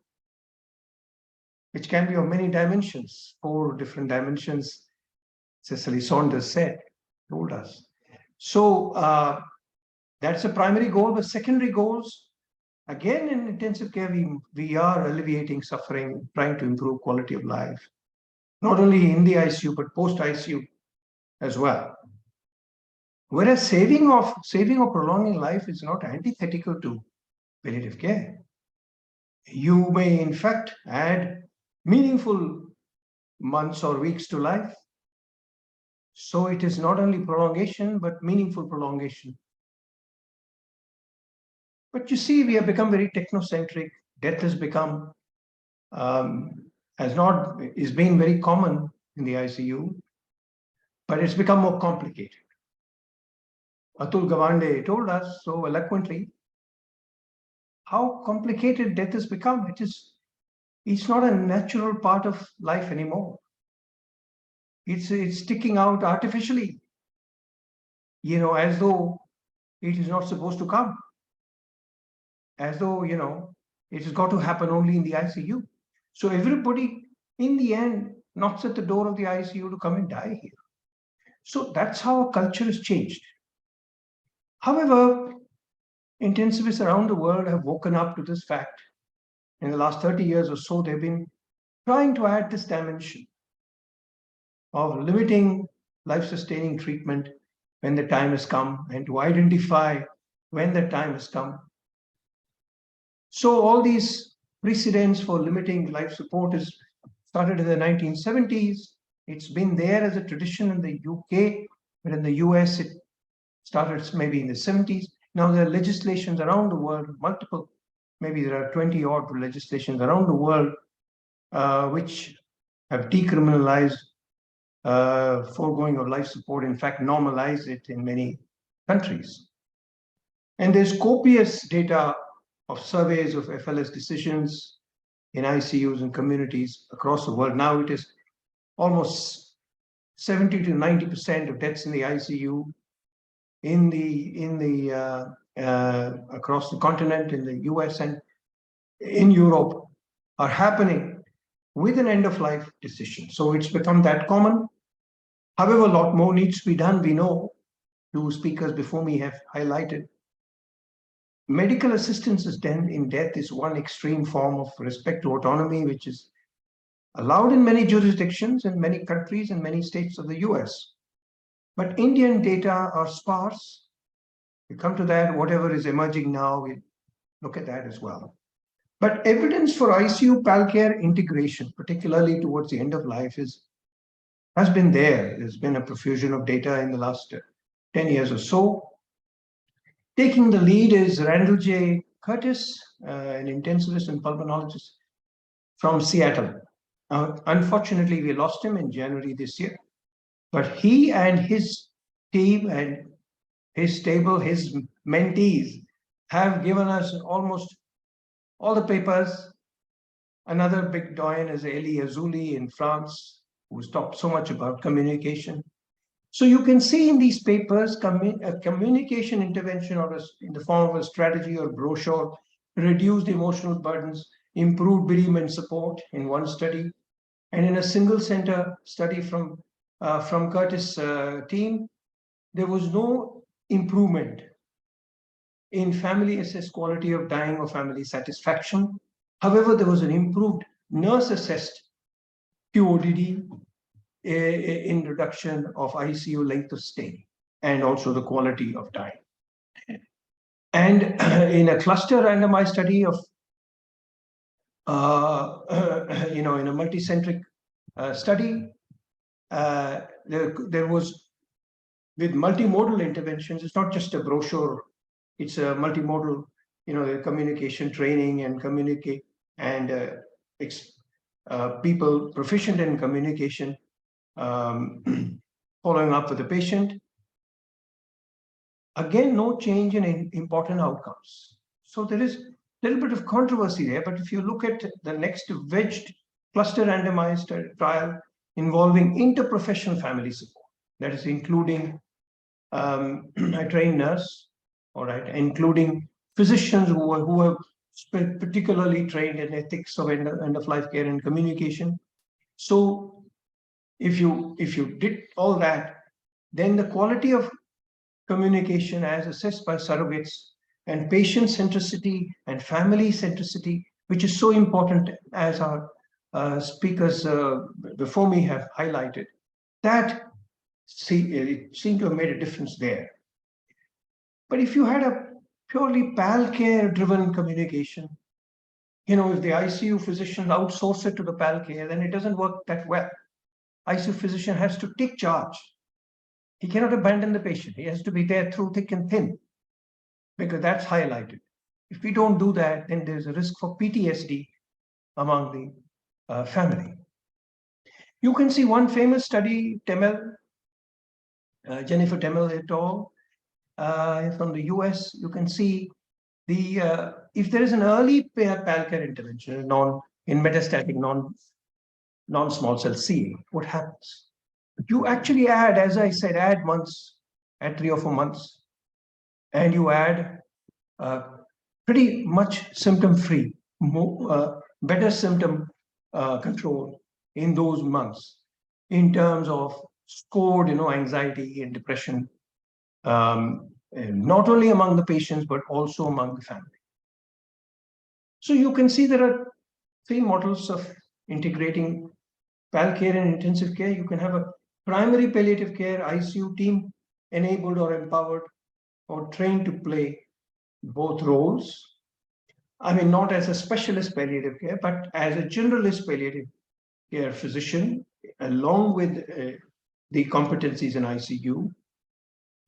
which can be of many dimensions, 4 different dimensions, Cecily Saunders told us. So that's a primary goal, but secondary goals, again, in intensive care, we are alleviating suffering, trying to improve quality of life, not only in the ICU, but post-ICU as well. Whereas saving or prolonging life is not antithetical to palliative care. You may, in fact, add meaningful months or weeks to life. So it is not only prolongation, but meaningful prolongation. But you see, we have become very technocentric. Death has become, is being very common in the ICU, but it's become more complicated. Atul Gawande told us so eloquently how complicated death has become. It's not a natural part of life anymore. It's sticking out artificially, as though it is not supposed to come, as though, it has got to happen only in the ICU. So everybody, in the end, knocks at the door of the ICU to come and die here. So that's how our culture has changed. However, intensivists around the world have woken up to this fact. In the last 30 years or so, they've been trying to add this dimension of limiting life-sustaining treatment when the time has come, and to identify when the time has come. So all these precedents for limiting life support is started in the 1970s. It's been there as a tradition in the UK, but in the US it started maybe in the 70s. Now there are legislations around the world, multiple, maybe there are 20 odd legislations around the world, which have decriminalized foregoing of life support, in fact, normalize it in many countries. And there's copious data of surveys of FLS decisions in ICUs and communities across the world. Now it is almost 70 to 90% of deaths in the ICU across the continent, in the US and in Europe, are happening with an end-of-life decision. So it's become that common. However, a lot more needs to be done. We know, two speakers before me have highlighted, medical assistance in death is one extreme form of respect to autonomy, which is allowed in many jurisdictions in many countries and many states of the US. But Indian data are sparse. We come to that, whatever is emerging now, we look at that as well. But evidence for ICU PAL-care integration, particularly towards the end of life, has been there. There's been a profusion of data in the last 10 years or so. Taking the lead is Randall J. Curtis, an intensivist and pulmonologist from Seattle. Unfortunately, we lost him in January this year. But he and his team and his stable, his mentees, have given us almost all the papers. Another big doyen is Elie Azouli in France, who's talked so much about communication. So you can see in these papers, a communication intervention or in the form of a strategy or brochure, reduced emotional burdens, improved bereavement support in one study. And in a single center study from Curtis' team, there was no improvement in family assessed quality of dying or family satisfaction. However, there was an improved nurse assessed QODD in reduction of ICU length of stay and also the quality of dying. And in a cluster randomized study of, in a multicentric study, there was, with multimodal interventions, it's not just a brochure, it's a multimodal, the communication training and communicate and people proficient in communication, following up with the patient. Again, no change in important outcomes. So there is a little bit of controversy there, but if you look at the next wedged cluster randomized trial involving interprofessional family support, that is including a trained nurse, all right, including physicians who are particularly trained in ethics of end-of-life care and communication. So if you did all that, then the quality of communication as assessed by surrogates and patient centricity and family centricity, which is so important, as our speakers before me have highlighted, that it seemed to have made a difference there. But if you had a purely PAL-care driven communication, if the ICU physician outsource it to the PAL-care, then it doesn't work that well. ICU physician has to take charge. He cannot abandon the patient. He has to be there through thick and thin, because that's highlighted. If we don't do that, then there's a risk for PTSD among the family. You can see one famous study, Jennifer Temel et al. From the US. You can see if there is an early PAL-care intervention in metastatic non-small cell CA, what happens? You actually add, as I said, add 3 or 4 months, and you add pretty much symptom-free, better symptom control in those months in terms of scored, anxiety and depression, not only among the patients, but also among the family. So you can see there are 3 models of integrating PAL-care and intensive care. You can have a primary palliative care ICU team enabled or empowered or trained to play both roles. I mean, not as a specialist palliative care, but as a generalist palliative care physician, along with the competencies in ICU.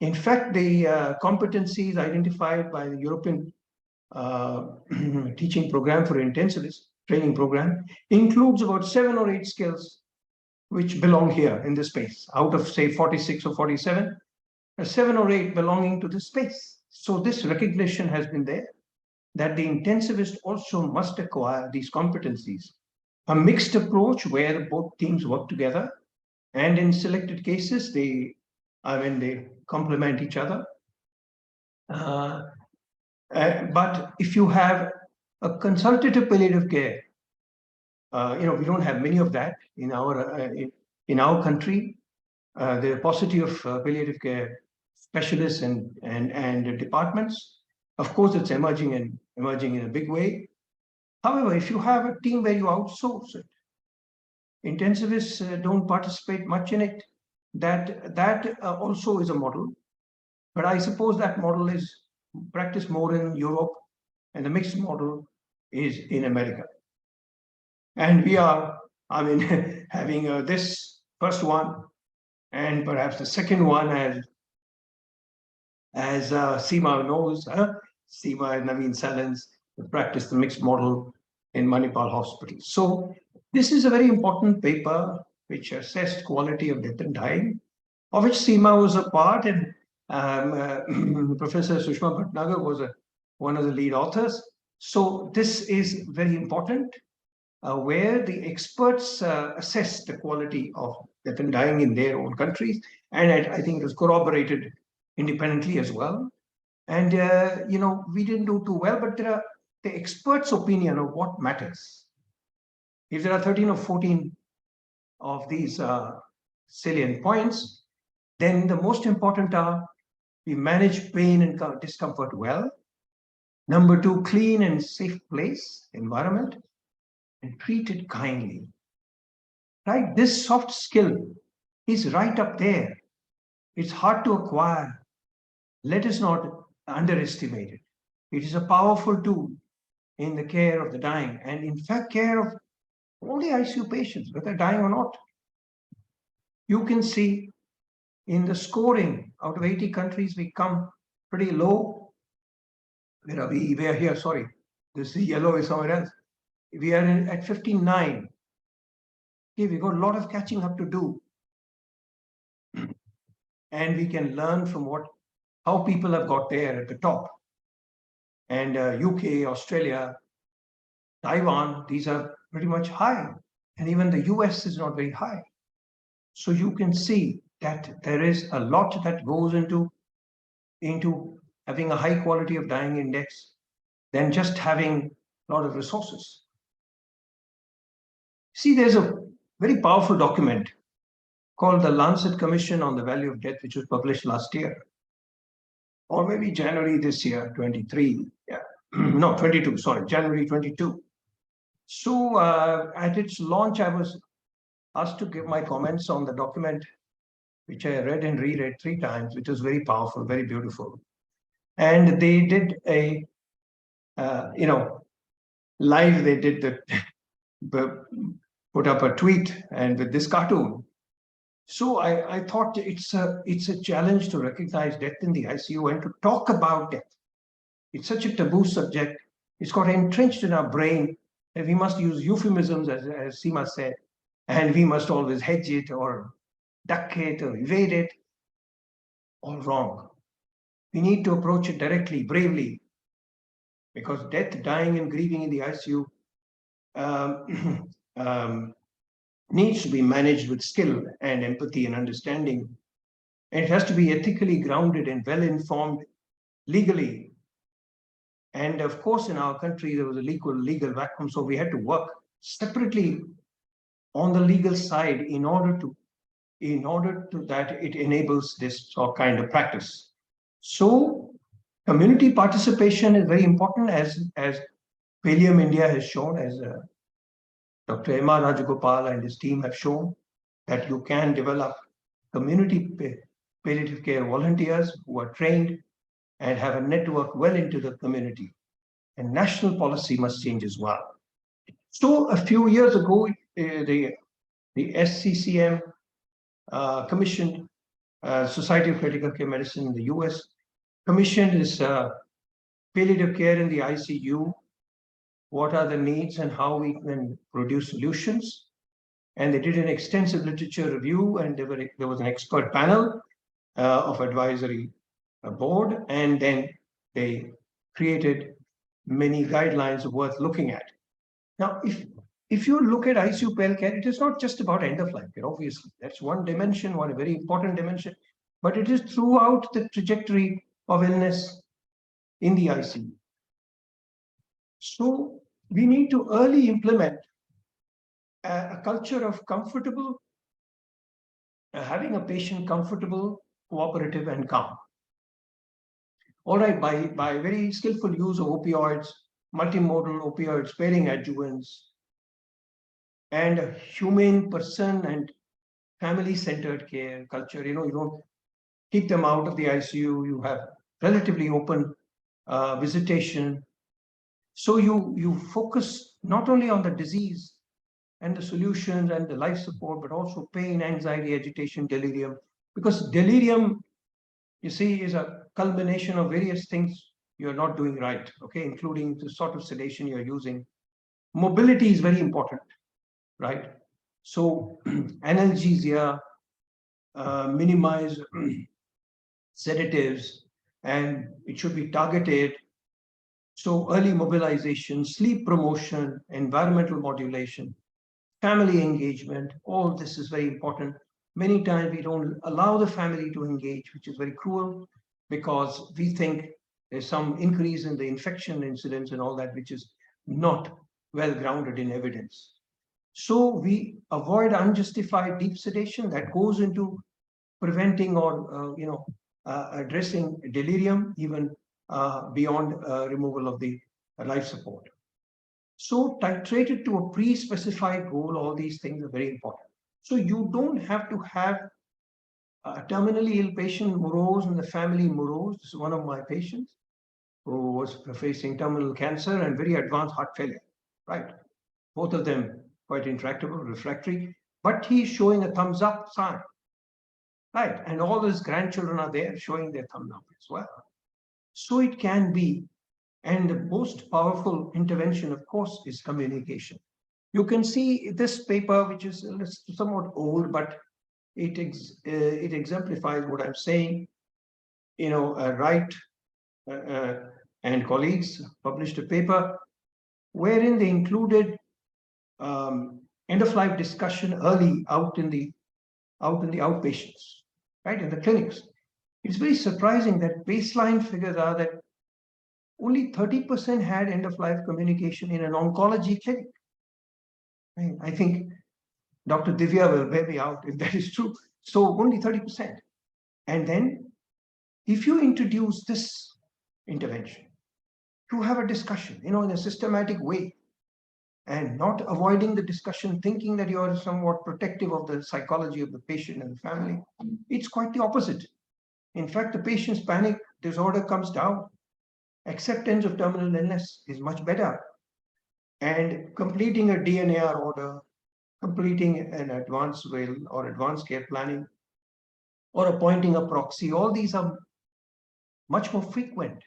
In fact, the competencies identified by the European teaching program for intensivist training program includes about 7 or 8 skills which belong here in this space. Out of, say, 46 or 47, 7 or 8 belonging to this space. So this recognition has been there that the intensivist also must acquire these competencies. A mixed approach where both teams work together, and in selected cases, they complement each other. But if you have a consultative palliative care we don't have many of that in our country. The paucity of palliative care specialists and departments. Of course, it's emerging in a big way. However, if you have a team where you outsource it, intensivists don't participate much in it. That also is a model, but I suppose that model is practiced more in Europe, and the mixed model is in America. And we are, having this first one, and perhaps the second one, as Seema knows, Seema and Naveen Salins practice the mixed model in Manipal Hospital. So this is a very important paper which assessed quality of death and dying, of which Seema was a part, and Professor Sushma Bhatnagar was one of the lead authors. So this is very important, where the experts assess the quality of death and dying in their own countries, and I think it was corroborated independently as well. And we didn't do too well, but there are the experts' opinion of what matters. If there are 13 or 14 of these salient points, then the most important are: we manage pain and discomfort well. Number 2, clean and safe place, environment, and treat it kindly. Right? This soft skill is right up there. It's hard to acquire. Let us not underestimate it. It is a powerful tool in the care of the dying, and in fact, care of only ICU patients, whether dying or not. You can see in the scoring, out of 80 countries, we come pretty low. Where are we? We are here, sorry. This yellow is somewhere else. We are at 59. Okay, we've got a lot of catching up to do. And we can learn from how people have got there at the top. And UK, Australia, Taiwan, these are pretty much high. And even the US is not very high. So you can see that there is a lot that goes into having a high quality of dying index than just having a lot of resources. See, there's a very powerful document called the Lancet Commission on the Value of Death, which was published last year, or maybe January this year, 23. Yeah, no, 22. Sorry, January 22. So at its launch, I was asked to give my comments on the document, which I read and reread 3 times, which was very powerful, very beautiful. And they did a, live. They did put up a tweet and with this cartoon. So I thought it's a challenge to recognize death in the ICU and to talk about death. It's such a taboo subject. It's got entrenched in our brain that we must use euphemisms, as Seema said, and we must always hedge it or duck it or evade it. All wrong. We need to approach it directly, bravely, because death, dying, and grieving in the ICU needs to be managed with skill and empathy and understanding. And it has to be ethically grounded and well-informed legally. And of course, in our country, there was a legal vacuum, so we had to work separately on the legal side in order to that it enables this kind of practice. So community participation is very important, as Pallium India has shown, as Dr. M.R. Rajagopal and his team have shown, that you can develop community palliative care volunteers who are trained and have a network well into the community. And national policy must change as well. So a few years ago, the SCCM commissioned, Society of Critical Care Medicine in the US, commissioned this palliative care in the ICU. What are the needs and how we can produce solutions? And they did an extensive literature review, and there was an expert panel of advisory board, and then they created many guidelines worth looking at. Now, if you look at ICU PAL care, it is not just about end of life care, obviously. That's one dimension, one very important dimension, but it is throughout the trajectory of illness in the ICU. So we need to early implement culture of comfortable, having a patient comfortable, cooperative, and calm. All right, by very skillful use of opioids, multimodal opioid sparing adjuvants, and a humane person and family-centered care culture. You don't keep them out of the ICU. You have relatively open visitation. So you focus not only on the disease and the solutions and the life support, but also pain, anxiety, agitation, delirium. Because delirium, you see, is a culmination of various things you're not doing right, okay, including the sort of sedation you're using. Mobility is very important, right? So analgesia, minimize sedatives, and it should be targeted. So early mobilization, sleep promotion, environmental modulation, family engagement, all this is very important. Many times we don't allow the family to engage, which is very cruel, because we think there's some increase in the infection incidence and all that, which is not well grounded in evidence. So we avoid unjustified deep sedation that goes into preventing or addressing delirium, even beyond removal of the life support. So titrated to a pre-specified goal, all these things are very important. So you don't have to have a terminally ill patient morose and the family morose. This is one of my patients who was facing terminal cancer and very advanced heart failure, right? Both of them quite intractable, refractory, but he's showing a thumbs up sign, right? And all his grandchildren are there showing their thumb up as well. So it can be. And the most powerful intervention, of course, is communication. You can see this paper, which is somewhat old, but it exemplifies what I'm saying. Wright and colleagues published a paper wherein they included end-of-life discussion early out in the outpatients, right, in the clinics. It's very surprising that baseline figures are that only 30% had end-of-life communication in an oncology clinic. I think Dr. Divya will bear me out if that is true. So only 30%. And then if you introduce this intervention to have a discussion, in a systematic way, and not avoiding the discussion, thinking that you are somewhat protective of the psychology of the patient and the family, it's quite the opposite. In fact, the patient's panic disorder comes down. Acceptance of terminal illness is much better. And completing a DNAR order, completing an advanced will or advanced care planning, or appointing a proxy, all these are much more frequent.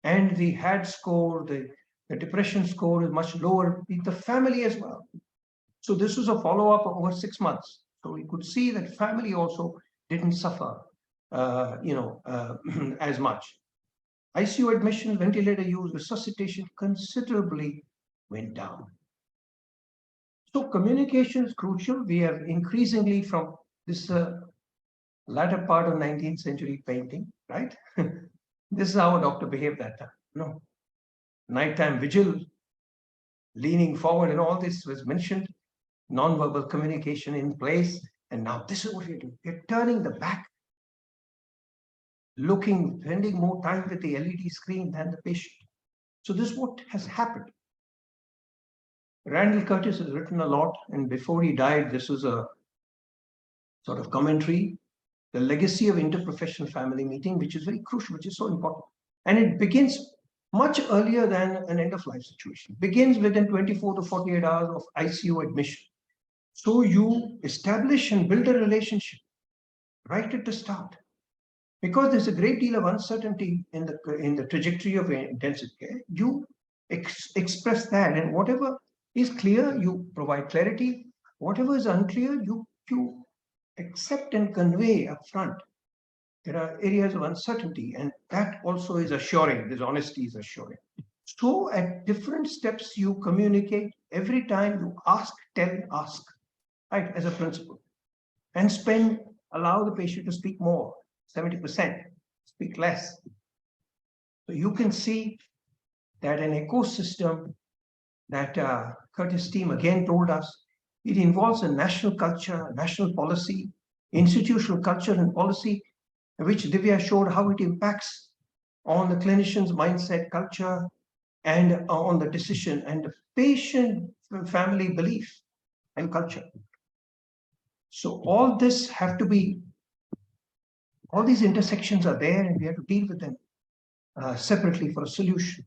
And the HAD score, the depression score is much lower with the family as well. So this was a follow-up of over 6 months. So we could see that family also didn't suffer, as much. ICU admission, ventilator use, resuscitation considerably went down. So communication is crucial. We have increasingly from this latter part of 19th century painting, right? This is how a doctor behaved that time. Nighttime vigil, leaning forward, and all this was mentioned. Non-verbal communication in place. And now this is what we're doing. We're turning the back, spending more time with the LED screen than the patient. So this is what has happened. Randall Curtis has written a lot, and before he died, this was a sort of commentary, the legacy of interprofessional family meeting, which is very crucial, which is so important. And it begins much earlier than an end-of-life situation. It begins within 24 to 48 hours of ICU admission. So you establish and build a relationship right at the start. Because there's a great deal of uncertainty in the trajectory of intensive care, you express that, and whatever is clear, you provide clarity. Whatever is unclear, you accept and convey upfront. There are areas of uncertainty, and that also is assuring. This honesty is assuring. So at different steps, you communicate. Every time you ask, tell, ask, right, as a principle, and allow the patient to speak more. 70%, speak less. So you can see that an ecosystem that Curtis' team again told us It involves a national culture, national policy, institutional culture and policy, which Divya showed how it impacts on the clinician's mindset, culture, and on the decision and the patient family belief and culture. So all this have to be, all these intersections are there and we have to deal with them separately for a solution.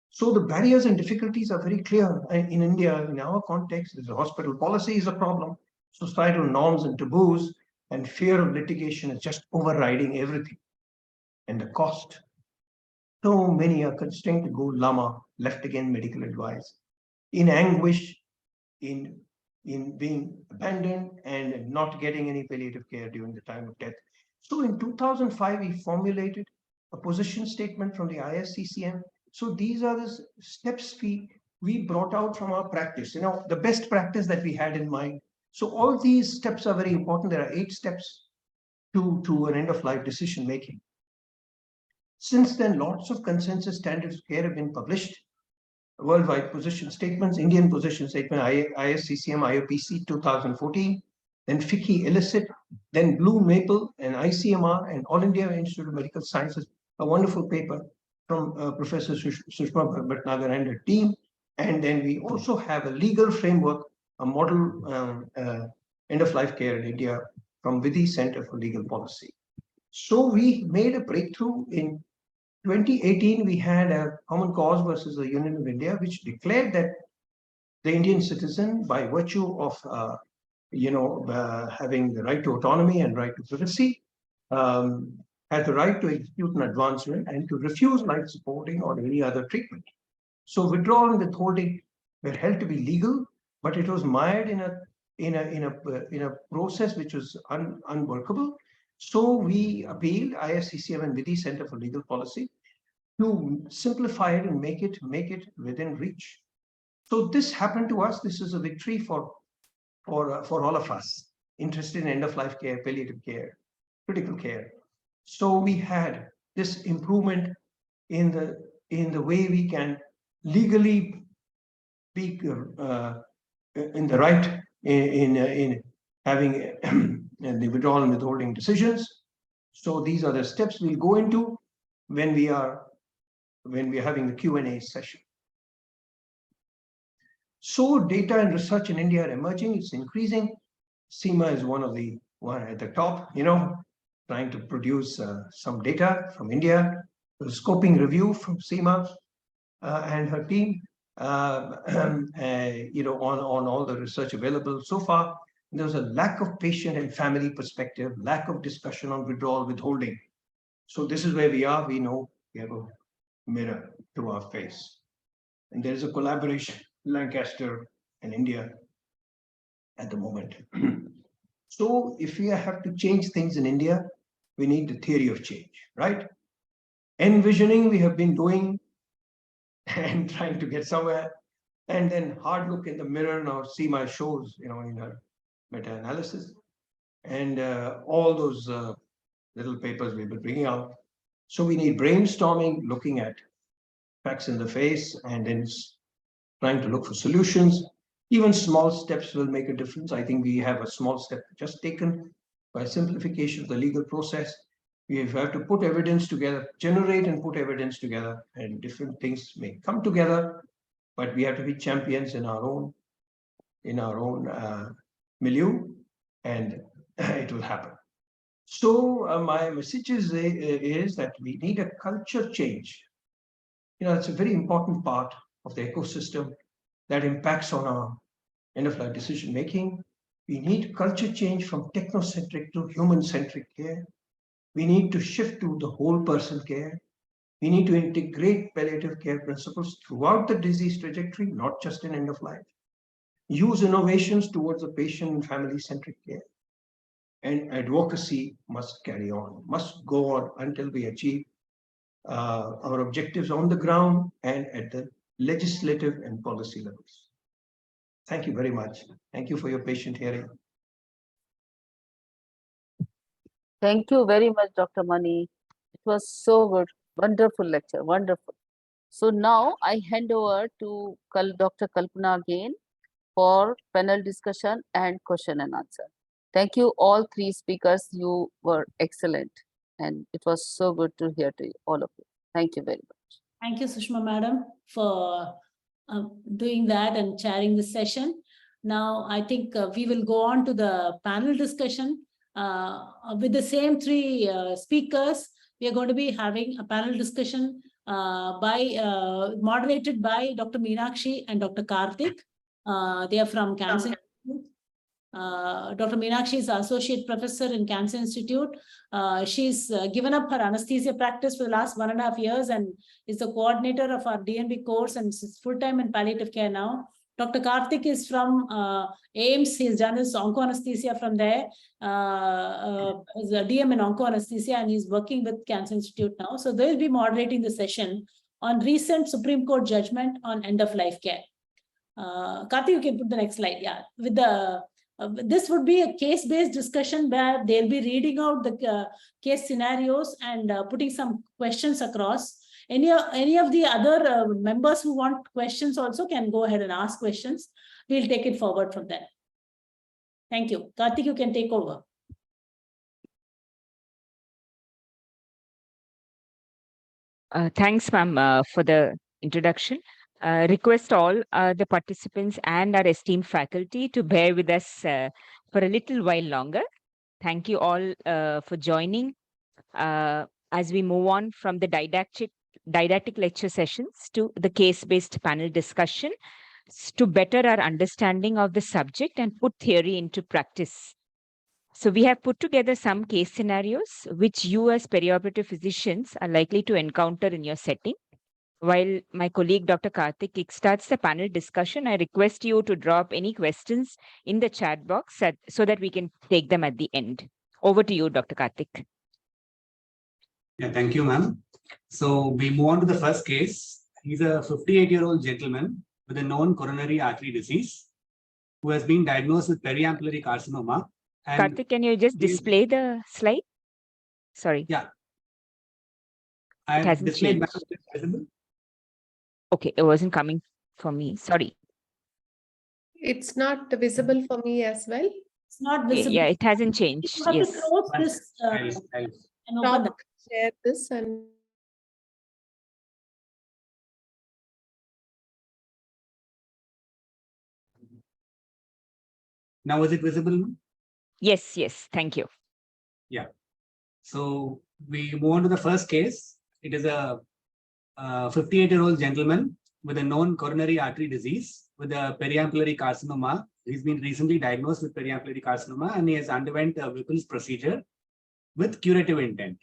So the barriers and difficulties are very clear in India. In our context, the hospital policy is a problem. Societal norms and taboos and fear of litigation is just overriding everything. And the cost. So many are constrained to go lama, left again medical advice, in anguish, in being abandoned and not getting any palliative care during the time of death. So in 2005, we formulated a position statement from the ISCCM. So these are the steps we brought out from our practice, the best practice that we had in mind. So all these steps are very important. There are 8 steps to an end-of-life decision making. Since then, lots of consensus standards of care have been published. Worldwide position statements, Indian position statement, ISCCM, IOPC 2014, then FICCI illicit, then Blue Maple and ICMR and All India Institute of Medical Sciences, a wonderful paper from Professor Sushma Bhatnagar and her team. And then we also have a legal framework, a model end-of-life care in India from Vidhi Center for Legal Policy. So we made a breakthrough in 2018. We had a common cause versus the Union of India, which declared that the Indian citizen, by virtue of having the right to autonomy and right to privacy, had the right to execute an advancement and to refuse life supporting or any other treatment. So withdrawal and withholding were held to be legal, but it was mired in a process which was unworkable. So we appealed ISCCM and Vidhi Center for Legal Policy to simplify it and make it within reach. So this happened to us. This is a victory for all of us interested in end-of-life care, palliative care, critical care. So we had this improvement in the way we can legally be in the right in having the withdrawal and withholding decisions. So these are the steps we'll go into when we are having the Q&A session. So data and research in India are emerging, it's increasing. Seema is one at the top, trying to produce some data from India. The scoping review from Seema and her team, on all the research available so far. There's a lack of patient and family perspective, lack of discussion on withdrawal, withholding. So this is where we are. We know we have a mirror to our face. And there's a collaboration, Lancaster and India at the moment. So if we have to change things in India, we need the theory of change, right? Envisioning we have been doing and trying to get somewhere. And then hard look in the mirror now, Seema shows, in her meta-analysis. And all those little papers we've been bringing out. So we need brainstorming, looking at facts in the face, and then trying to look for solutions. Even small steps will make a difference. I think we have a small step just taken by simplification of the legal process. We have to put evidence together, generate and put evidence together, and different things may come together, but we have to be champions in our own milieu, and it will happen. So my message is that we need a culture change. It's a very important part of the ecosystem that impacts on our end-of-life decision making. We need culture change from technocentric to human-centric care. We need to shift to the whole person care. We need to integrate palliative care principles throughout the disease trajectory, not just in end of life. Use innovations towards a patient and family-centric care. And advocacy must carry on, must go on until we achieve our objectives on the ground and at the legislative and policy levels. Thank you very much. Thank you for your patient hearing. Thank you very much, Dr. Mani. It was so good. Wonderful lecture. Wonderful. So now I hand over to Dr. Kalpana again for panel discussion and question and answer. Thank you all three speakers. You were excellent. And it was so good to hear to you, all of you. Thank you very much. Thank you, Sushma Madam, for doing that and chairing this session. Now, I think we will go on to the panel discussion with the same three speakers. We are going to be having a panel discussion moderated by Dr. Meenakshi and Dr. Karthik. They are from Cancer Institute. Dr. Meenakshi is Associate Professor in Cancer Institute. She's given up her anesthesia practice for the last 1.5 years and is the coordinator of our DNB course and is full-time in palliative care now. Dr. Karthik is from AIMS. He's done his oncoanaesthesia from there. Is a DM in oncoanaesthesia and he's working with Cancer Institute now. So they'll be moderating the session on recent Supreme Court judgment on end-of-life care. Karthik, you can put the next slide. Yeah, with the this would be a case-based discussion where they'll be reading out the case scenarios and putting some questions across. Any of the other members who want questions also can go ahead and ask questions. We'll take it forward from there. Thank you. Karthik, you can take over. Thanks, ma'am, for the introduction. Request all the participants and our esteemed faculty to bear with us for a little while longer. Thank you all for joining as we move on from the didactic lecture sessions to the case-based panel discussion to better our understanding of the subject and put theory into practice. So we have put together some case scenarios which you as perioperative physicians are likely to encounter in your setting. While my colleague Dr. Karthik kickstarts the panel discussion, I request you to drop any questions in the chat box so that we can take them at the end. Over to you, Dr. Karthik. Yeah, thank you, ma'am. So we move on to the first case. He's a 58-year-old gentleman with a known coronary artery disease who has been diagnosed with periampullary carcinoma. And Karthik, can you just display the slide? Sorry. Yeah. I have displayed. Okay, it wasn't coming for me. Sorry. It's not visible for me as well. It's not visible. Yeah, it hasn't changed. You have Yes. to close this and open that. Share this and Now is it visible? Yes, yes. Thank you. Yeah. So we move on to the first case. It is a 58-year-old gentleman with a known coronary artery disease with a periampullary carcinoma. He's been recently diagnosed with periampullary carcinoma and he has underwent a Whipple's procedure with curative intent.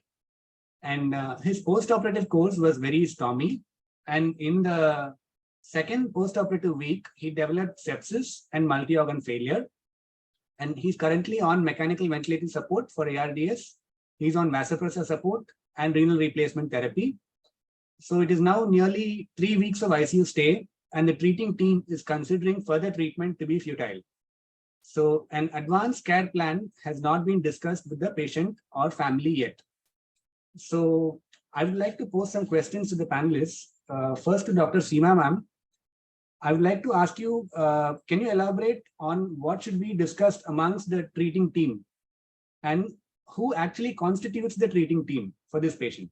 And his post-operative course was very stormy. And in the second post-operative week, he developed sepsis and multi-organ failure. And he's currently on mechanical ventilating support for ARDS. He's on vasopressor support and renal replacement therapy. So it is now nearly 3 weeks of ICU stay, and the treating team is considering further treatment to be futile. So an advanced care plan has not been discussed with the patient or family yet. So I would like to pose some questions to the panelists. First to Dr. Seema, ma'am. I would like to ask you, can you elaborate on what should be discussed amongst the treating team and who actually constitutes the treating team for this patient?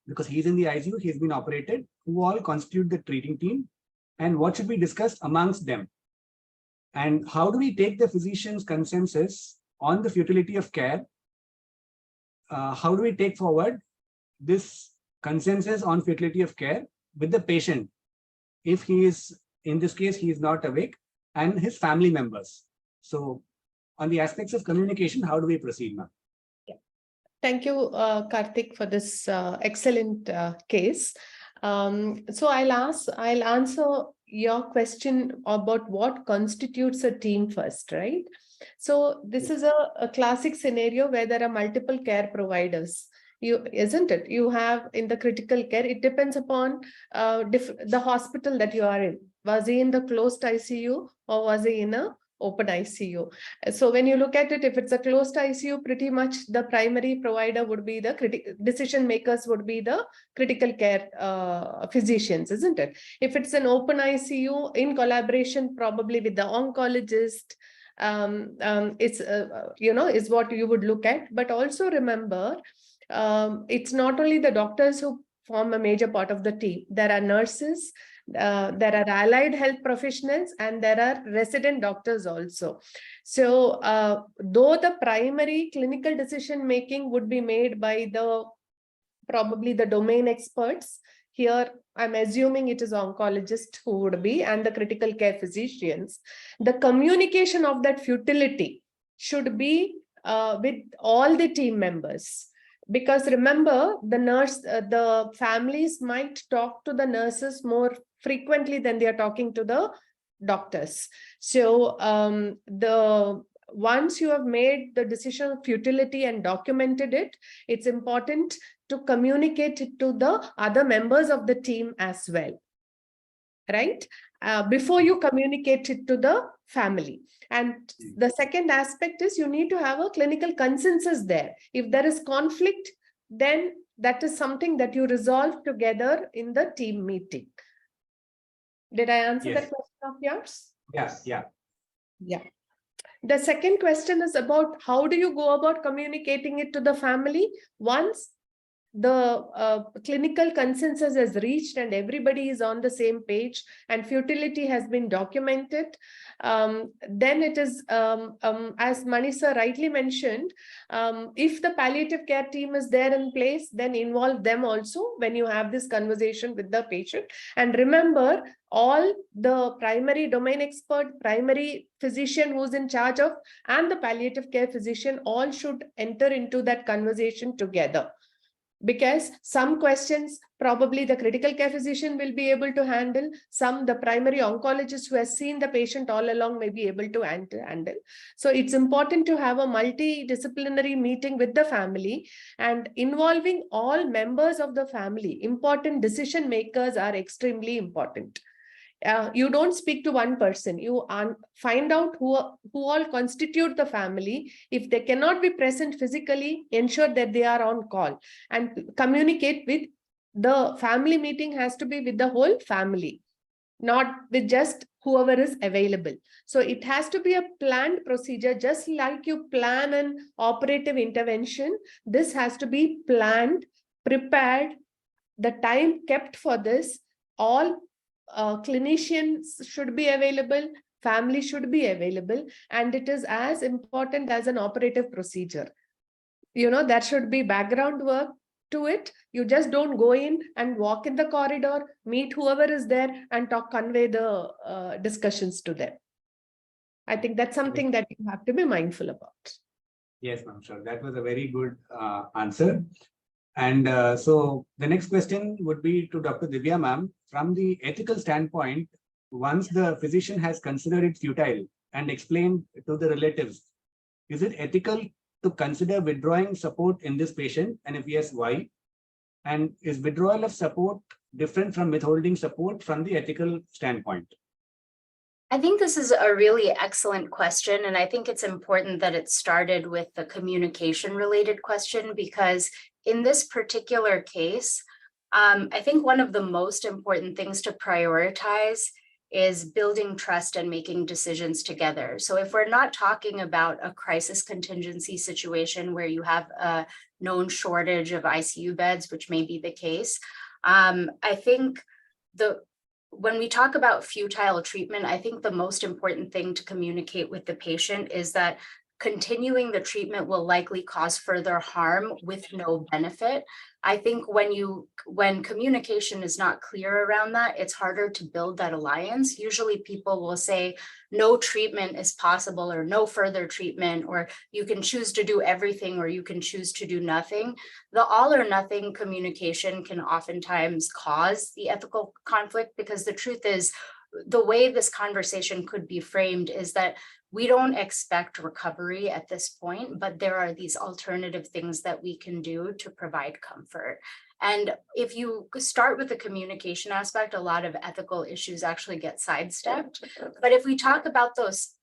Because he's in the ICU, he's been operated, who all constitute the treating team and what should be discussed amongst them? And how do we take the physician's consensus on the futility of care? How do we take forward this consensus on futility of care with the patient if he is, in this case, he is not awake, and his family members? So on the aspects of communication, how do we proceed, ma'am? thank you, Karthik, for this excellent case. So I'll answer your question about what constitutes a team first, right? So this is a classic scenario where there are multiple care providers. Isn't it? You have in the critical care, it depends upon the hospital that you are in. Was he in the closed ICU or was he in a open ICU. So when you look at it, if it's a closed ICU, pretty much the primary provider would be the decision makers would be the critical care physicians, isn't it? If it's an open ICU in collaboration, probably with the oncologist, it's is what you would look at. But also remember, it's not only the doctors who form a major part of the team. There are nurses, there are allied health professionals, and there are resident doctors also. So though the primary clinical decision making would be made by probably the domain experts, here I'm assuming it is oncologists who would be, and the critical care physicians, the communication of that futility should be with all the team members. Because remember, the families might talk to the nurses more frequently than they are talking to the doctors. So once you have made the decision of futility and documented it, it's important to communicate it to the other members of the team as well, right? Before you communicate it to the family. And the second aspect is you need to have a clinical consensus there. If there is conflict, then that is something that you resolve together in the team meeting. Did I answer that question of yours? Yes, yeah. Yeah. The second question is about how do you go about communicating it to the family once the clinical consensus has reached and everybody is on the same page and futility has been documented. Then it is, as Manisha rightly mentioned, if the palliative care team is there in place, then involve them also when you have this conversation with the patient. And remember, all the primary domain expert, primary physician who's in charge of, and the palliative care physician all should enter into that conversation together. Because some questions probably the critical care physician will be able to handle, some the primary oncologist who has seen the patient all along may be able to handle. So it's important to have a multidisciplinary meeting with the family and involving all members of the family. Important decision makers are extremely important. You don't speak to one person, you find out who all constitute the family. If they cannot be present physically, ensure that they are on call and communicate with the family. Meeting has to be with the whole family, not with just whoever is available. So it has to be a planned procedure, just like you plan an operative intervention. This has to be planned, prepared, the time kept for this. All clinicians should be available, family should be available, and it is as important as an operative procedure. There should be background work to it. You just don't go in and walk in the corridor, meet whoever is there and convey the discussions to them. I think that's something that you have to be mindful about. Yes, ma'am, sure. That was a very good answer. And so the next question would be to Dr. Divya, ma'am. From the ethical standpoint, once the physician has considered it futile and explained to the relatives, is it ethical to consider withdrawing support in this patient? And if yes, why? And is withdrawal of support different from withholding support from the ethical standpoint? I think this is a really excellent question, and I think it's important that it started with the communication related question, because in this particular case, I think one of the most important things to prioritize is building trust and making decisions together. So if we're not talking about a crisis contingency situation where you have a known shortage of ICU beds, which may be the case, I think when we talk about futile treatment, I think the most important thing to communicate with the patient is that continuing the treatment will likely cause further harm with no benefit. I think when communication is not clear around that, it's harder to build that alliance. Usually people will say no treatment is possible, or no further treatment, or you can choose to do everything, or you can choose to do nothing. The all or nothing communication can oftentimes cause the ethical conflict, because the truth is, the way this conversation could be framed is that we don't expect recovery at this point, but there are these alternative things that we can do to provide comfort. And if you start with the communication aspect, a lot of ethical issues actually get sidestepped. But if we talk about those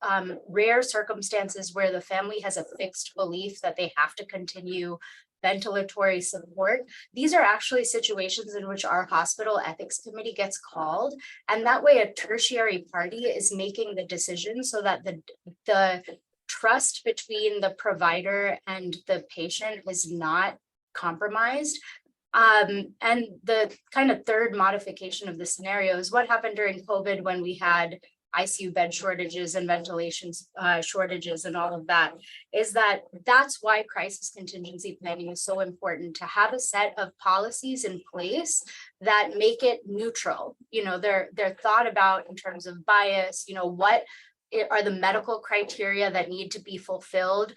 rare circumstances where the family has a fixed belief that they have to continue ventilatory support, these are actually situations in which our hospital ethics committee gets called. And that way a tertiary party is making the decision so that the trust between the provider and the patient is not compromised. And the kind of third modification of the scenario is what happened during COVID when we had ICU bed shortages and ventilation shortages and all of that, is that that's why crisis contingency planning is so important, to have a set of policies in place that make it neutral. You know, they're thought about in terms of bias, you know, what are the medical criteria that need to be fulfilled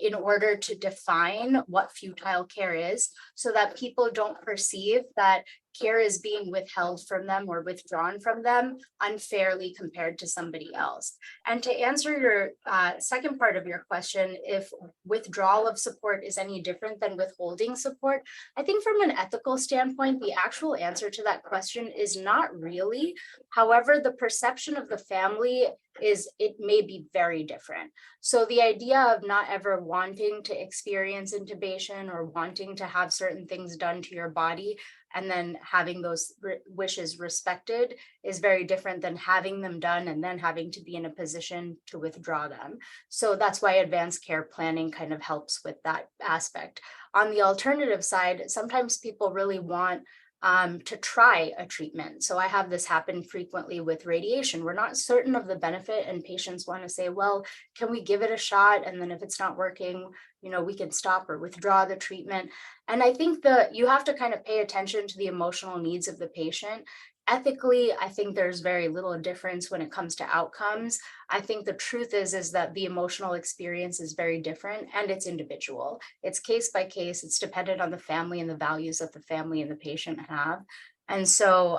in order to define what futile care is, so that people don't perceive that care is being withheld from them or withdrawn from them unfairly compared to somebody else. And to answer your second part of your question, if withdrawal of support is any different than withholding support, I think from an ethical standpoint, the actual answer to that question is not really. However, the perception of the family is it may be very different. So the idea of not ever wanting to experience intubation or wanting to have certain things done to your body and then having those wishes respected is very different than having them done and then having to be in a position to withdraw them. So that's why advanced care planning kind of helps with that aspect. On the alternative side, sometimes people really want to try a treatment. So I have this happen frequently with radiation. We're not certain of the benefit and patients want to say, well, can we give it a shot? And then if it's not working, you know, we can stop or withdraw the treatment. And I think that you have to kind of pay attention to the emotional needs of the patient. Ethically, I think there's very little difference when it comes to outcomes. I think the truth is that the emotional experience is very different and it's individual. It's case by case. It's dependent on the family and the values that the family and the patient have. And so,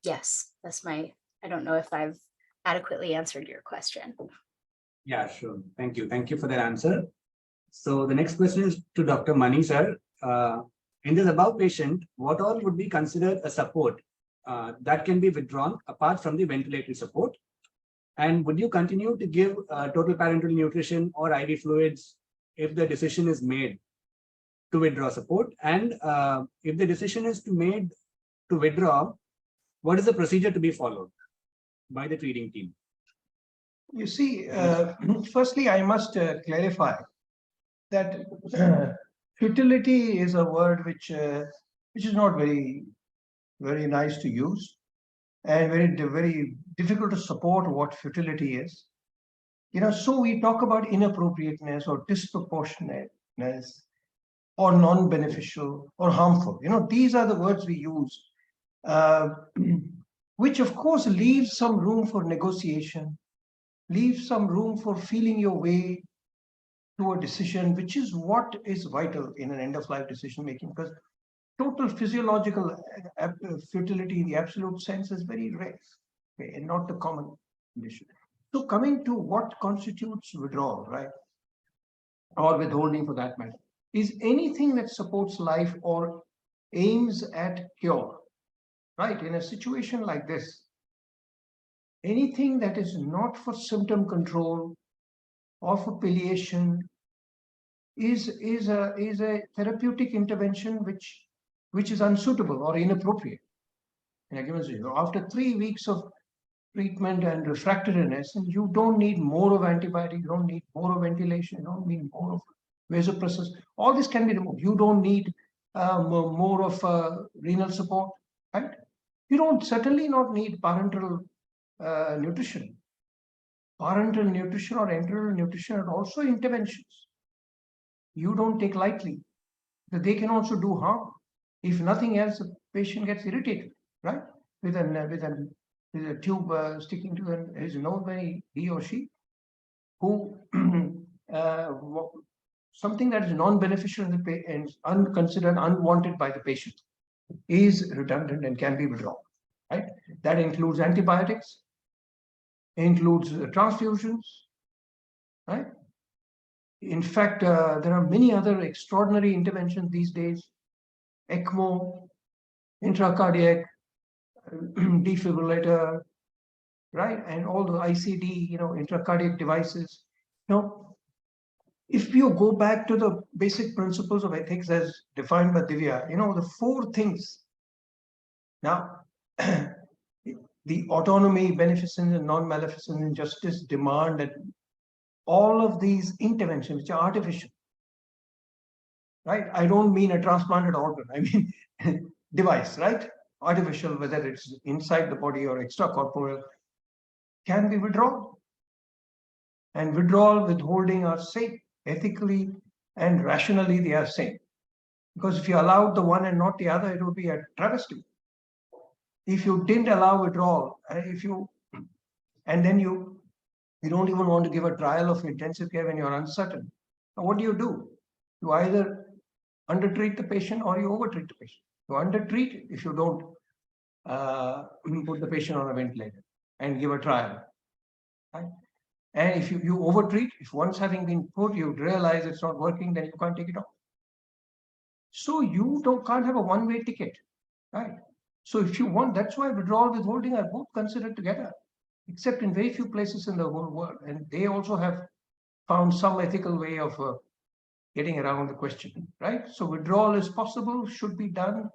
yes, that's I don't know if I've adequately answered your question. Yeah, sure. Thank you. Thank you for that answer. So the next question is to Dr. Mani, sir. In this above patient, what all would be considered a support that can be withdrawn apart from the ventilatory support? And would you continue to give total parenteral nutrition or IV fluids if the decision is made to withdraw support? And if the decision is made to withdraw, what is the procedure to be followed by the treating team? You see, firstly, I must clarify that futility is a word which is not very nice to use, and very difficult to support what futility is. You know, so we talk about inappropriateness or disproportionateness or non-beneficial or harmful. You know, these are the words we use, which of course leaves some room for negotiation, leaves some room for feeling your way to a decision, which is what is vital in an end-of-life decision making, because total physiological futility in the absolute sense is very rare, okay, and not the common condition. So coming to what constitutes withdrawal, right, or withholding for that matter, is anything that supports life or aims at cure, right? In a situation like this, anything that is not for symptom control or for palliation is a therapeutic intervention which is unsuitable or inappropriate. After 3 weeks of treatment and refractoriness, and you don't need more of antibiotic, you don't need more of ventilation, you don't need more of vasopressors. All this can be removed. You don't need more of renal support, right? You don't certainly not need parenteral nutrition. Parenteral nutrition or enteral nutrition are also interventions you don't take lightly. They can also do harm. If nothing else, the patient gets irritated, right? With a tube sticking to his nose when he or she, who something that is non-beneficial and unconsidered, unwanted by the patient, is redundant and can be withdrawn, right? That includes antibiotics, includes transfusions, right? In fact, there are many other extraordinary interventions these days ECMO, intracardiac defibrillator, right? And all the ICD, intracardiac devices. If you go back to the basic principles of ethics as defined by Divya, the 4 things. Now, the autonomy, beneficence, and non-maleficence, and justice demand that all of these interventions, which are artificial, right? I don't mean a transplanted organ, I mean device, right? Artificial, whether it's inside the body or extracorporeal, can be withdrawn. And withdrawal, withholding are safe, ethically and rationally they are same. Because if you allowed the one and not the other, it would be a travesty. If you didn't allow withdrawal, and then you don't even want to give a trial of intensive care when you're uncertain. Now, what do? You either undertreat the patient or you overtreat the patient. You undertreat if you don't put the patient on a ventilator and give a trial, right? And if you overtreat, if once having been put, you realize it's not working, then you can't take it off. So you can't have a one-way ticket, right? So if you want, that's why withdrawal, withholding are both considered together, except in very few places in the whole world. And they also have found some ethical way of getting around the question, right? So withdrawal is possible, should be done.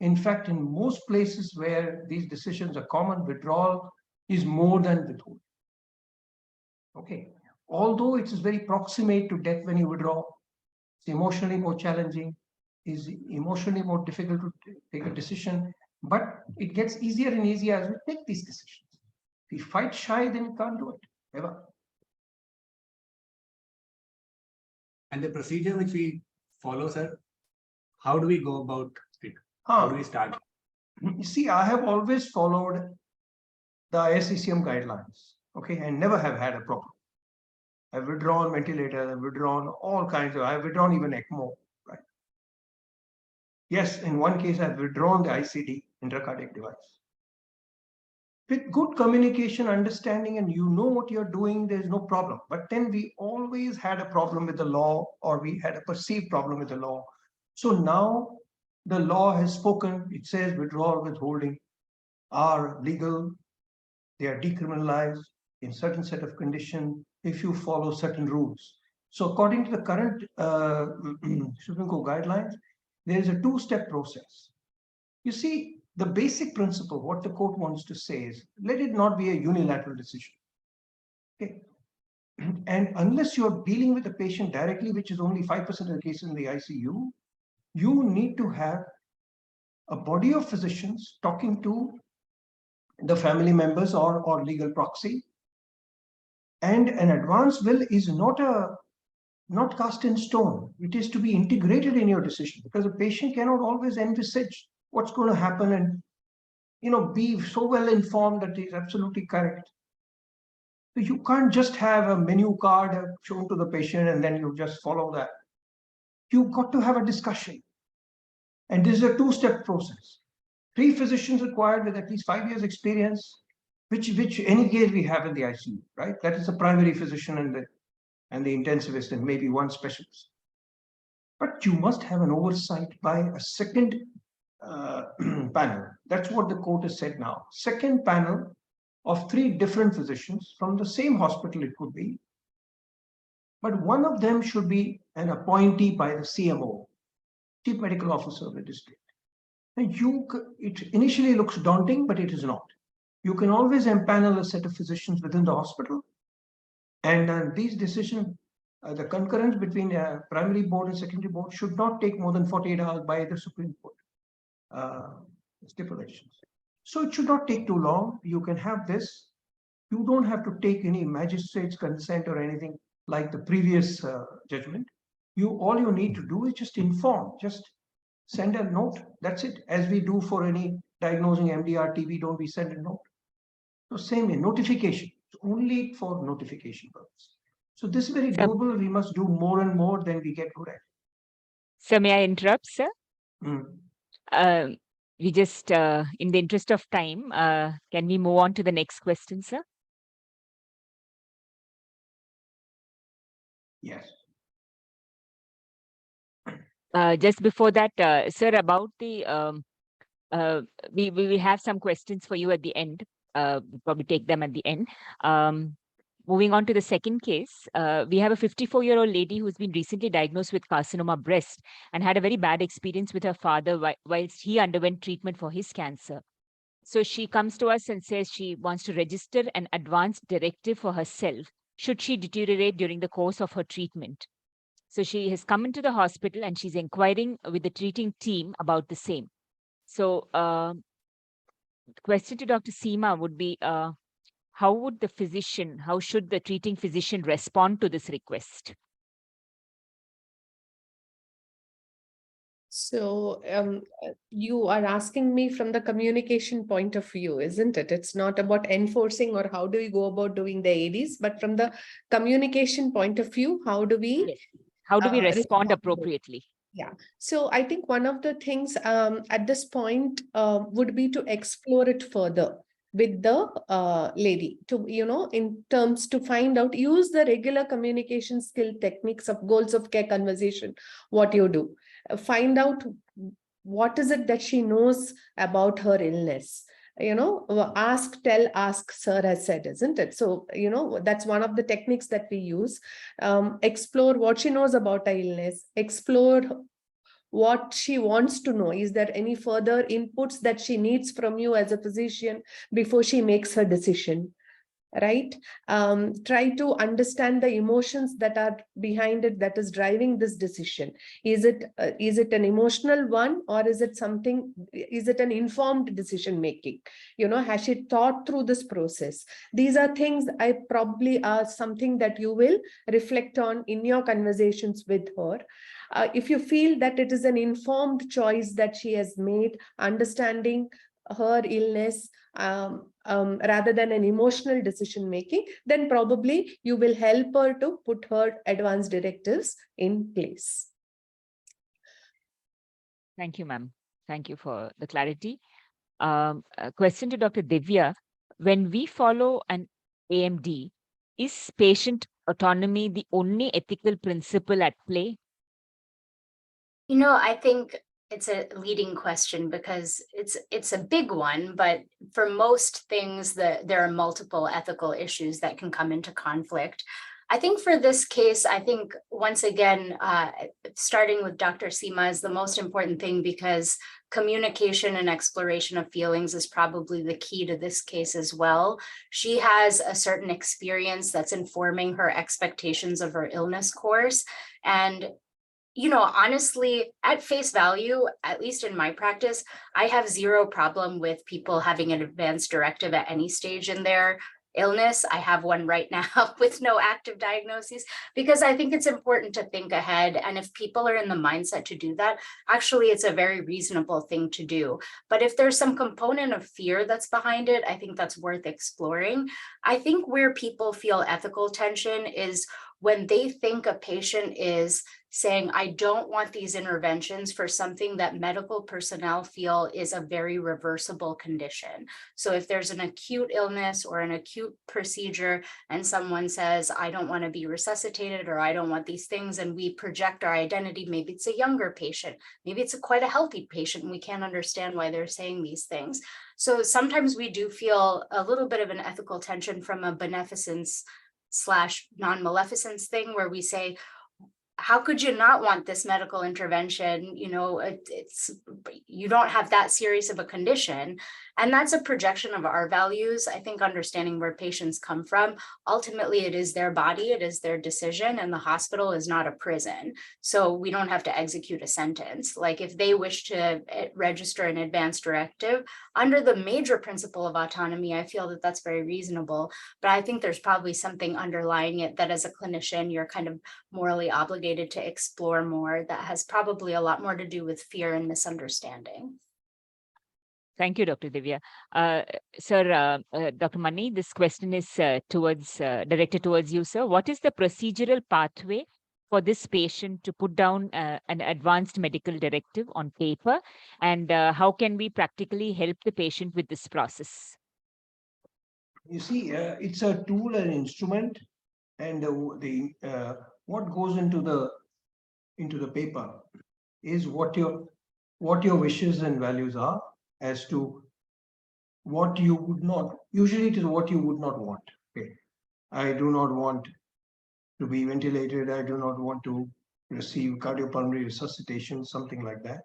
In fact, in most places where these decisions are common, withdrawal is more than withholding. Okay, although it is very proximate to death when you withdraw, it's emotionally more challenging, is emotionally more difficult to take a decision, but it gets easier and easier as we take these decisions. If we fight shy, then we can't do it, ever. And the procedure which we follow, sir, how do we go about it? How do we start? You see, I have always followed the ISCCM guidelines, okay, and never have had a problem. I've withdrawn ventilators, I've withdrawn all kinds of, I've withdrawn even ECMO, right? Yes, in one case, I've withdrawn the ICD, intracardiac device. With good communication, understanding, and you know what you're doing, there's no problem. But then we always had a problem with the law, or we had a perceived problem with the law. So now the law has spoken, it says withdrawal, withholding are legal, they are decriminalized in certain set of conditions if you follow certain rules. So according to the current Supreme Court guidelines, there is a 2-step process. You see, the basic principle, what the court wants to say is, let it not be a unilateral decision. Okay. And unless you're dealing with the patient directly, which is only 5% of the cases in the ICU, you need to have a body of physicians talking to the family members or legal proxy. And an advance will is not cast in stone. It is to be integrated in your decision, because a patient cannot always envisage what's going to happen and be so well informed that he's absolutely correct. So you can't just have a menu card shown to the patient and then you just follow that. You've got to have a discussion. And this is a 2-step process. 3 physicians required with at least 5 years experience, which any case we have in the ICU, right? That is a primary physician and the intensivist and maybe 1 specialist. But you must have an oversight by a second panel. That's what the court has said now. Second panel of 3 different physicians from the same hospital it could be. But one of them should be an appointee by the CMO, Chief Medical Officer of the district. And it initially looks daunting, but it is not. You can always empanel a set of physicians within the hospital. And these decisions, the concurrence between the primary board and secondary board should not take more than 48 hours by the Supreme Court stipulations. So it should not take too long. You can have this. You don't have to take any magistrate's consent or anything like the previous judgment. All you need to do is just inform, just send a note. That's it. As we do for any diagnosing MDR TB, don't we send a note? So same in notification. It's only for notification purpose. So this is very doable. We must do more and more, then we get good at it. So may I interrupt, sir? Mm. We just, in the interest of time, can we move on to the next question, sir? Yes. Just before that, sir, about the we will have some questions for you at the end. We'll probably take them at the end. Moving on to the second case, we have a 54-year-old lady who's been recently diagnosed with carcinoma breast and had a very bad experience with her father whilst he underwent treatment for his cancer. So she comes to us and says she wants to register an advance directive for herself should she deteriorate during the course of her treatment. So she has come into the hospital and she's inquiring with the treating team about the same. So the question to Dr. Seema would be, how would the physician, how should the treating physician respond to this request? So you are asking me from the communication point of view, isn't it? It's not about enforcing or how do we go about doing the ADs, but from the communication point of view, how do we Yes. How do we respond appropriately? Yeah. So I think one of the things at this point would be to explore it further with the lady to, in terms to find out, use the regular communication skill techniques of goals of care conversation, what you do. Find out what is it that she knows about her illness. Ask, tell, ask, sir has said, isn't it? So, that's one of the techniques that we use. Explore what she knows about her illness, explore what she wants to know. Is there any further inputs that she needs from you as a physician before she makes her decision? Right? Try to understand the emotions that are behind it, that is driving this decision. Is it an emotional one, or is it an informed decision making? Has she thought through this process? These are things I probably are something that you will reflect on in your conversations with her. If you feel that it is an informed choice that she has made, understanding her illness, rather than an emotional decision making, then probably you will help her to put her advanced directives in place. Thank you, ma'am. Thank you for the clarity. A question to Dr. Divya. When we follow an AMD, is patient autonomy the only ethical principle at play? I think it's a leading question because it's a big one, but for most things there are multiple ethical issues that can come into conflict. I think for this case, I think once again, starting with Dr. Seema is the most important thing because communication and exploration of feelings is probably the key to this case as well. She has a certain experience that's informing her expectations of her illness course. And honestly, at face value, at least in my practice, I have zero problem with people having an advance directive at any stage in their illness. I have one right now with no active diagnoses because I think it's important to think ahead. And if people are in the mindset to do that, actually, it's a very reasonable thing to do. But if there's some component of fear that's behind it, I think that's worth exploring. I think where people feel ethical tension is when they think a patient is saying, I don't want these interventions for something that medical personnel feel is a very reversible condition. So if there's an acute illness or an acute procedure and someone says, I don't want to be resuscitated or I don't want these things, and we project our identity, maybe it's a younger patient, maybe it's quite a healthy patient, and we can't understand why they're saying these things. So sometimes we do feel a little bit of an ethical tension from a beneficence / non-maleficence thing where we say, how could you not want this medical intervention? It's you don't have that serious of a condition. And that's a projection of our values. I think understanding where patients come from, ultimately it is their body, it is their decision, and the hospital is not a prison. So we don't have to execute a sentence. Like if they wish to register an advance directive under the major principle of autonomy, I feel that that's very reasonable. But I think there's probably something underlying it that as a clinician, you're kind of morally obligated to explore more that has probably a lot more to do with fear and misunderstanding. Thank you, Dr. Divya. Sir, Dr. Mani, this question is directed towards you, sir. What is the procedural pathway for this patient to put down an advanced medical directive on paper? And how can we practically help the patient with this process? You see, it's a tool and instrument, and what goes into the paper is what your wishes and values are as to what you would not, usually it is what you would not want. Okay. I do not want to be ventilated. I do not want to receive cardiopulmonary resuscitation, something like that.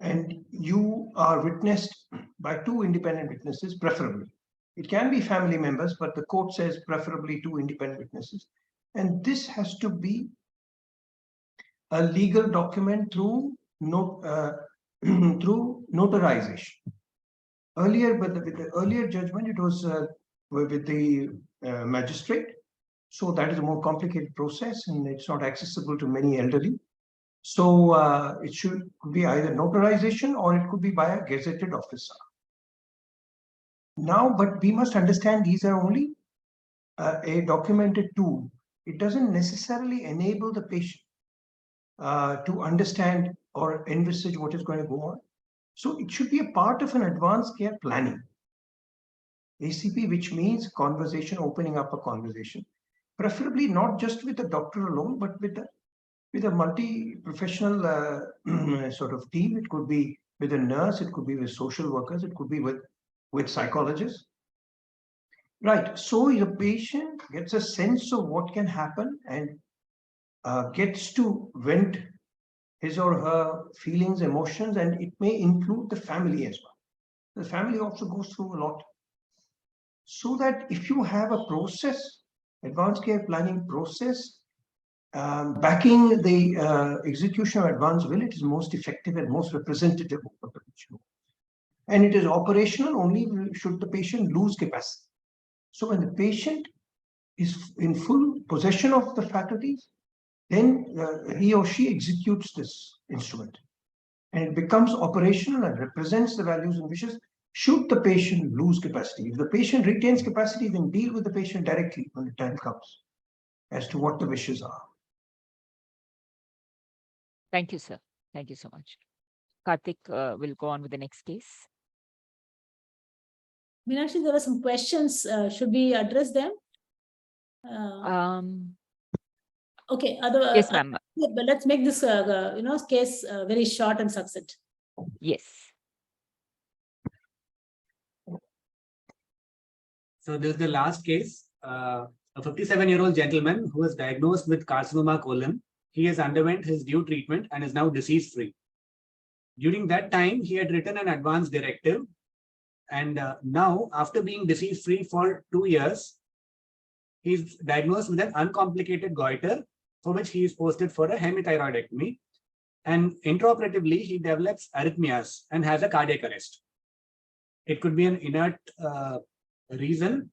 And you are witnessed by two independent witnesses, preferably. It can be family members, but the court says preferably two independent witnesses. And this has to be a legal document through through notarization. Earlier, with the earlier judgment, it was with the magistrate. So that is a more complicated process, and it's not accessible to many elderly. So it should be either notarization or it could be by a gazetted officer. Now, but we must understand these are only a documented tool. It doesn't necessarily enable the patient to understand or envisage what is going to go on. So it should be a part of an advanced care planning. ACP, which means conversation, opening up a conversation, preferably not just with the doctor alone, but with a multi-professional sort of team. It could be with a nurse, it could be with social workers, it could be with psychologists. Right, so the patient gets a sense of what can happen and gets to vent his or her feelings, emotions, and it may include the family as well. The family also goes through a lot. So that if you have a process, advanced care planning process, backing the execution of advanced will, it is most effective and most representative of the patient. And it is operational only should the patient lose capacity. So when the patient is in full possession of the faculties, then he or she executes this instrument. And it becomes operational and represents the values and wishes should the patient lose capacity. If the patient retains capacity, then deal with the patient directly when the time comes as to what the wishes are. Thank you, sir. Thank you so much. Karthik will go on with the next case. Meenakshi, there are some questions. Should we address them? Okay. Yes, ma'am. But let's make this case very short and succinct. Yes. So this is the last case. A 57-year-old gentleman who was diagnosed with carcinoma colon. He has underwent his due treatment and is now disease-free. During that time, he had written an advance directive. And now, after being disease-free for 2 years, he's diagnosed with an uncomplicated goiter, for which he is posted for a hemithyroidectomy. And intraoperatively, he develops arrhythmias and has a cardiac arrest. It could be an inert reason.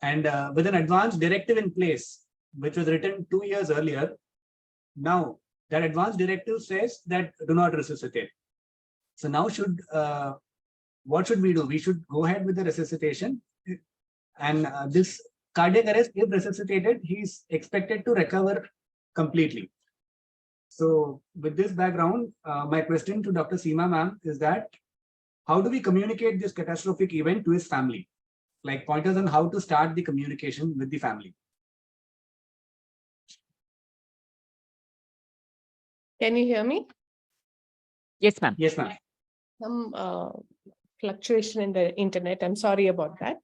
And with an advance directive in place, which was written 2 years earlier, now that advance directive says that do not resuscitate. So now what should we do? We should go ahead with the resuscitation. And this cardiac arrest, if resuscitated, he's expected to recover completely. So with this background, my question to Dr. Seema ma'am is that, how do we communicate this catastrophic event to his family? Like pointers on how to start the communication with the family. Can you hear me? Yes, ma'am. Yes, ma'am. Some fluctuation in the internet. I'm sorry about that.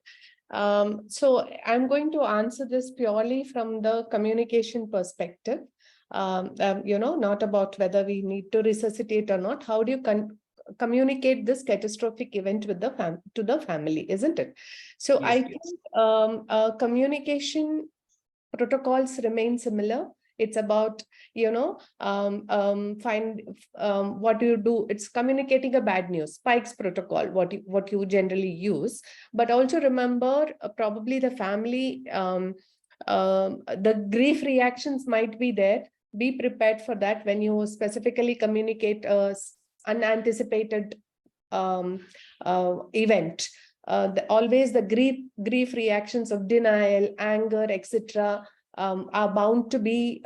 So I'm going to answer this purely from the communication perspective. Not about whether we need to resuscitate or not. How do you communicate this catastrophic event with to the family, isn't it? So Yes, I yes. think communication protocols remain similar. It's about, what you do. It's communicating a bad news, Spike's protocol, what you generally use. But also remember, probably the family, the grief reactions might be there. Be prepared for that when you specifically communicate unanticipated event. Always the grief reactions of denial, anger, etc. Are bound to be,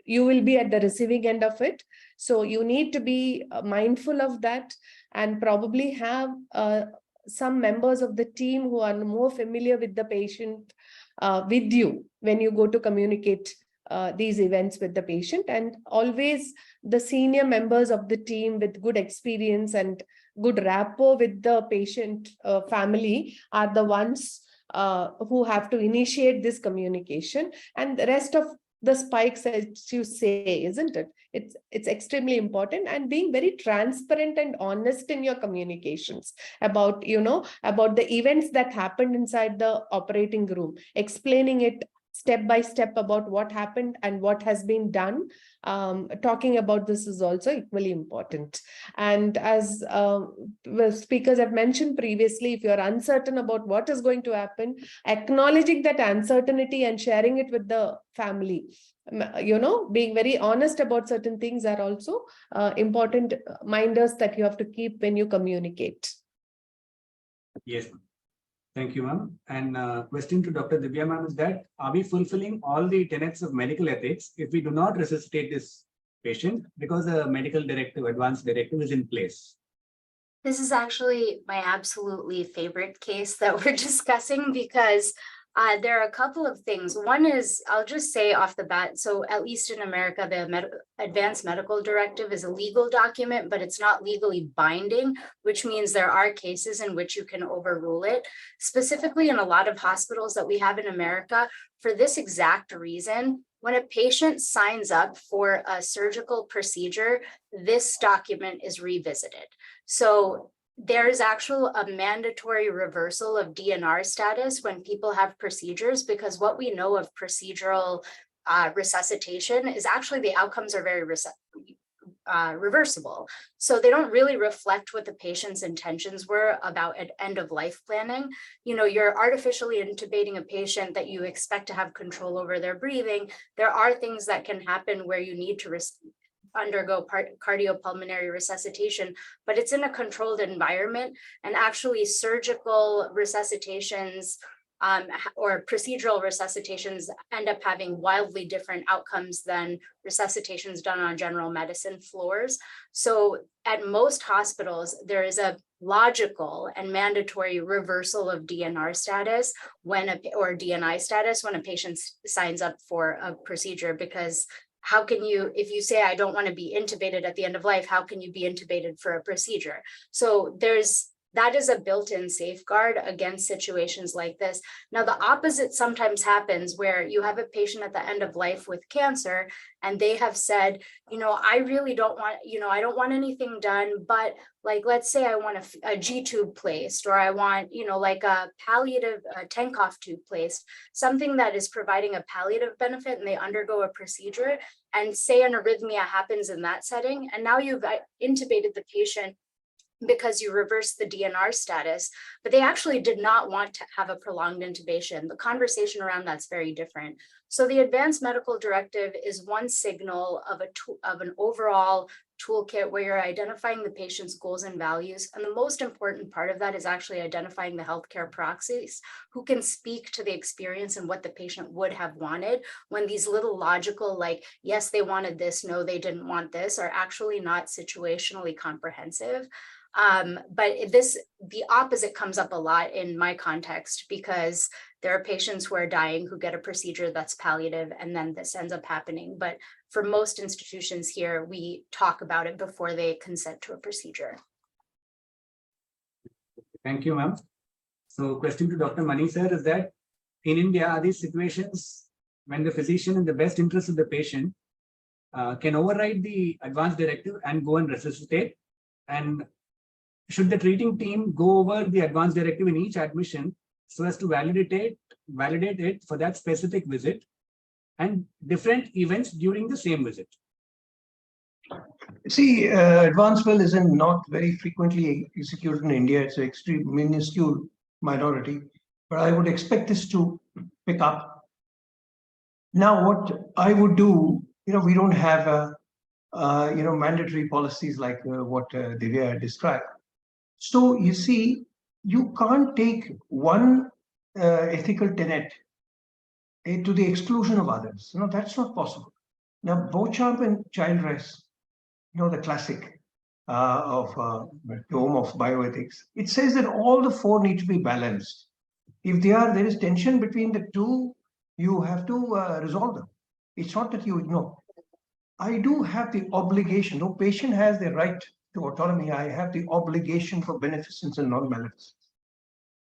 you will be at the receiving end of it. So you need to be mindful of that, and probably have some members of the team who are more familiar with the patient with you when you go to communicate these events with the patient, and always the senior members of the team with good experience and good rapport with the patient family are the ones who have to initiate this communication, and the rest of the spikes, as you say, isn't it? It's extremely important, and being very transparent and honest in your communications about, about the events that happened inside the operating room, explaining it step by step about what happened and what has been done. Talking about this is also equally important. And as the speakers have mentioned previously, if you're uncertain about what is going to happen, acknowledging that uncertainty and sharing it with the family, being very honest about certain things are also important minders that you have to keep when you communicate. Yes. Thank you, ma'am. And question to Dr. Divya, ma'am, is that are we fulfilling all the tenets of medical ethics if we do not resuscitate this patient because a medical directive, advanced directive is in place? This is actually my absolutely favorite case that we're discussing because there are a couple of things. One is, I'll just say off the bat, so at least in America, the Advanced Medical Directive is a legal document, but it's not legally binding, which means there are cases in which you can overrule it. Specifically in a lot of hospitals that we have in America, for this exact reason, when a patient signs up for a surgical procedure, this document is revisited. So there is actually a mandatory reversal of DNR status when people have procedures, because what we know of procedural resuscitation is actually the outcomes are very reversible. So they don't really reflect what the patient's intentions were about an end of life planning. You're artificially intubating a patient that you expect to have control over their breathing. There are things that can happen where you need to undergo cardiopulmonary resuscitation, but it's in a controlled environment, and actually surgical resuscitations or procedural resuscitations end up having wildly different outcomes than resuscitations done on general medicine floors. So at most hospitals, there is a logical and mandatory reversal of DNR status or DNI status when a patient signs up for a procedure, because how can you, if you say, I don't want to be intubated at the end of life, how can you be intubated for a procedure? So that is a built-in safeguard against situations like this. Now, the opposite sometimes happens where you have a patient at the end of life with cancer, and they have said, I really don't want, I don't want anything done, but like, let's say I want a G-tube placed, or I want, like a palliative Tenkoff tube placed, something that is providing a palliative benefit, and they undergo a procedure, and say an arrhythmia happens in that setting, and now you've intubated the patient because you reversed the DNR status, but they actually did not want to have a prolonged intubation. The conversation around that's very different. So the Advanced Medical Directive is one signal of an overall toolkit where you're identifying the patient's goals and values. And the most important part of that is actually identifying the healthcare proxies who can speak to the experience and what the patient would have wanted, when these little logical, like, yes, they wanted this, no, they didn't want this, are actually not situationally comprehensive. But the opposite comes up a lot in my context, because there are patients who are dying who get a procedure that's palliative, and then this ends up happening. But for most institutions here, we talk about it before they consent to a procedure. Thank you, ma'am. So question to Dr. Mani sir is that in India, are these situations when the physician, in the best interest of the patient, can override the advanced directive and go and resuscitate? And should the treating team go over the advanced directive in each admission so as to validate it for that specific visit and different events during the same visit? See, advanced will is not very frequently executed in India. It's an extreme minuscule minority, but I would expect this to pick up. Now, what I would do, we don't have mandatory policies like what Divya described. So you see, you can't take one ethical tenet to the exclusion of others. That's not possible. Now, Beauchamp and Childress, the classic of tome of bioethics, it says that all the four need to be balanced. If there is tension between the two, you have to resolve them. It's not that you ignore. I do have the obligation, though patient has the right to autonomy, I have the obligation for beneficence and non-maleficence,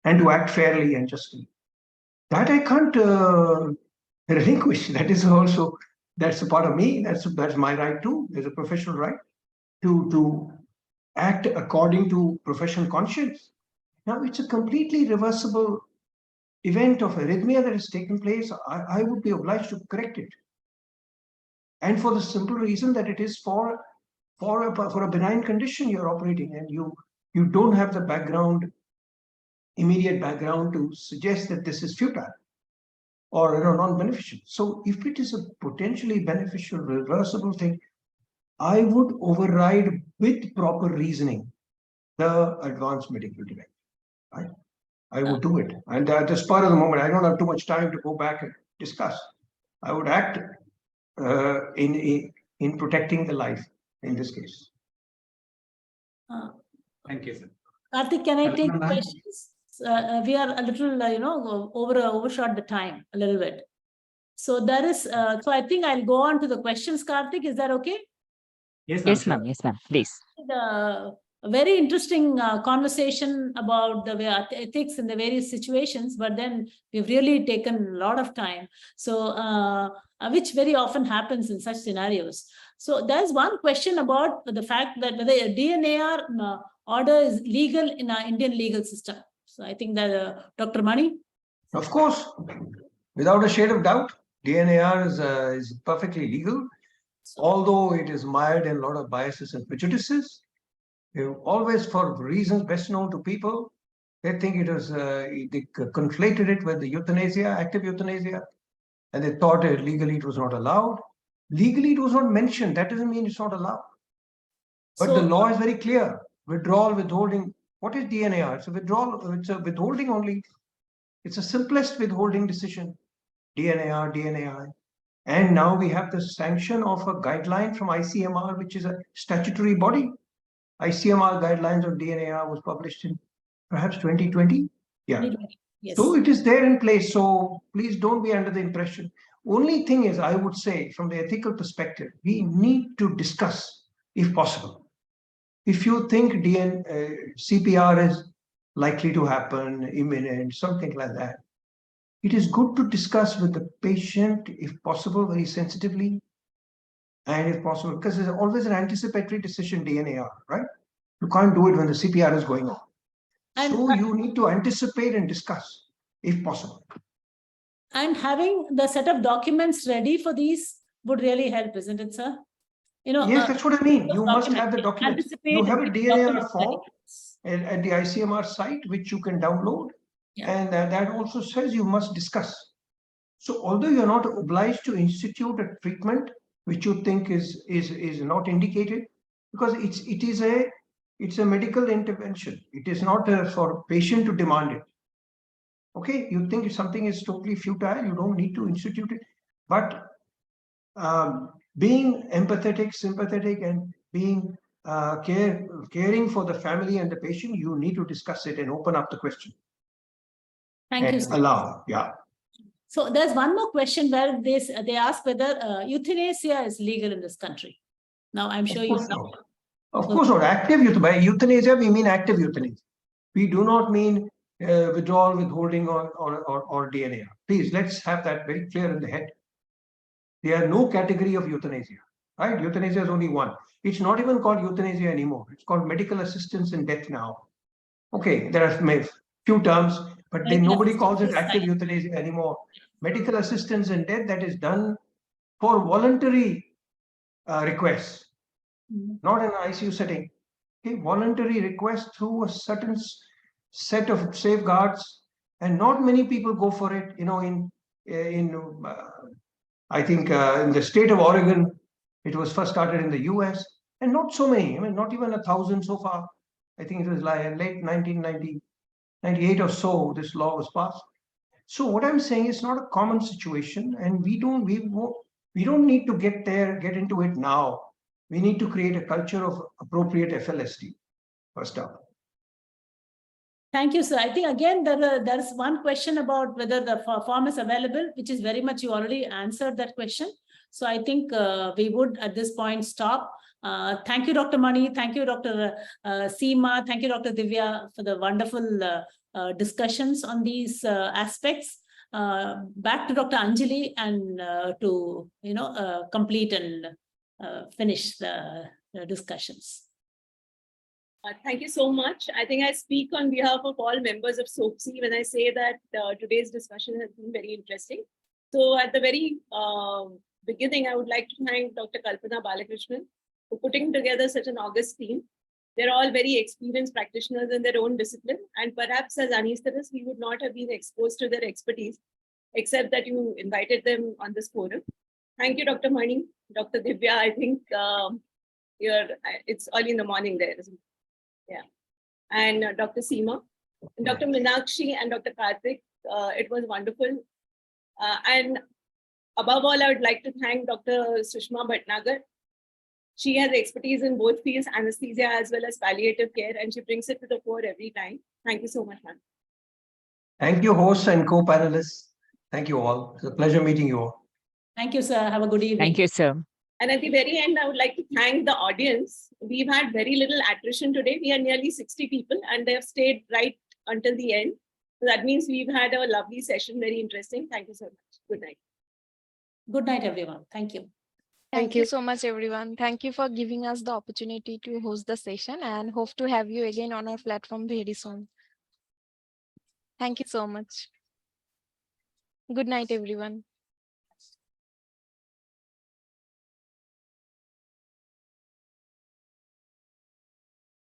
and to act fairly and justly. That I can't relinquish. That is also, that's a part of me. That's my right too. There's a professional right to act according to professional conscience. Now, it's a completely reversible event of arrhythmia that has taken place. I would be obliged to correct it. And for the simple reason that it is for a benign condition you're operating, and you don't have the background, immediate background to suggest that this is futile or non-beneficial. So if it is a potentially beneficial, reversible thing, I would override with proper reasoning the advanced medical directive. Right? I would do it. And at the spur of the moment, I don't have too much time to go back and discuss. I would act in protecting the life in this case. Thank you, sir. Karthik, can I take Kalpana, ma'am? questions? We are a little, overshot the time a little bit. So there is, so I think I'll go on to the questions, Karthik. Is that okay? Yes, Yes, sure. ma'am. Yes, ma'am. Please. A very interesting conversation about the ethics in the various situations, but then we've really taken a lot of time. So, which very often happens in such scenarios. So there's one question about the fact that whether a DNAR order is legal in our Indian legal system. So I think that Dr. Mani. Of course, without a shade of doubt, DNAR is perfectly legal, although it is mired in a lot of biases and prejudices. Always, for reasons best known to people, they think it was, they conflated it with the euthanasia, active euthanasia, and they thought legally it was not allowed. Legally, it was not mentioned. That doesn't mean it's not allowed. But So, the law is very clear. Withdrawal, withholding. What is DNAR? It's a withdrawal. It's a withholding only. It's the simplest withholding decision. DNAR, DNAI. And now we have the sanction of a guideline from ICMR, which is a statutory body. ICMR guidelines on DNAR was published in perhaps 2020. Yeah. yes. So it is there in place. So please don't be under the impression. Only thing is, I would say, from the ethical perspective, we need to discuss, if possible. If you think CPR is likely to happen, imminent, something like that, it is good to discuss with the patient, if possible, very sensitively, and if possible, because there's always an anticipatory decision, DNAR, right? You can't do it when the CPR is going on. And, so you need to anticipate and discuss, if possible. And having the set of documents ready for these would really help, isn't it, sir? Yes, that's what I mean. You must have the documents. You have a DNAR form at the ICMR site, which you can download. Yeah. And that also says you must discuss. So although you're not obliged to institute a treatment which you think is not indicated, because it's a medical intervention. It is not for patient to demand it. Okay, you think if something is totally futile, you don't need to institute it. But being empathetic, sympathetic, and being caring for the family and the patient, you need to discuss it and open up the question. Thank you, sir. Allow, yeah. So there's one more question where they ask whether euthanasia is legal in this country. Now, I'm sure you know. Of course not. Active euthanasia. By euthanasia, we mean active euthanasia. We do not mean withdrawal, withholding, or DNAR. Please, let's have that very clear in the head. There are no category of euthanasia, right? Euthanasia is only one. It's not even called euthanasia anymore. It's called medical assistance in death now. Okay, there are few terms, but nobody calls it active euthanasia anymore. Medical assistance in death that is done for voluntary requests, not in an ICU setting. Okay, voluntary request through a certain set of safeguards, and not many people go for it. I think in the state of Oregon, it was first started in the US, and not so many. I mean, not even 1,000 so far. I think it was like late 1998 or so, this law was passed. So what I'm saying is not a common situation, and we don't need to get into it now. We need to create a culture of appropriate FLSD, first up. Thank you, sir. I think again, there's one question about whether the form is available, which is very much, you already answered that question. So I think we would at this point stop. Thank you, Dr. Mani. Thank you, Dr. Seema. Thank you, Dr. Divya, for the wonderful discussions on these aspects. Back to Dr. Anjali and to complete and finish the discussions. Thank you so much. I think I speak on behalf of all members of SOAPC when I say that today's discussion has been very interesting. So at the very beginning, I would like to thank Dr. Kalpana Balakrishnan for putting together such an august team. They're all very experienced practitioners in their own discipline, and perhaps as anesthetists, we would not have been exposed to their expertise, except that you invited them on this forum. Thank you, Dr. Mani, Dr. Divya. I think it's early in the morning there, isn't it? Yeah. And Dr. Seema, and Dr. Meenakshi and Dr. Karthik, it was wonderful. And above all, I would like to thank Dr. Sushma Bhatnagar. She has expertise in both fields, anesthesia as well as palliative care, and she brings it to the fore every time. Thank you so much, ma'am. Thank you, hosts and co-panelists. Thank you all. It's a pleasure meeting you all. Thank you, sir. Have a good evening. Thank you, sir. And at the very end, I would like to thank the audience. We've had very little attrition today. We are nearly 60 people and they have stayed right until the end. So that means we've had a lovely session, very interesting. Thank you so much. Good night. Good night, everyone. Thank you. Thank you so much, everyone. Thank you for giving us the opportunity to host the session and hope to have you again on our platform very soon. Thank you so much. Good night, everyone.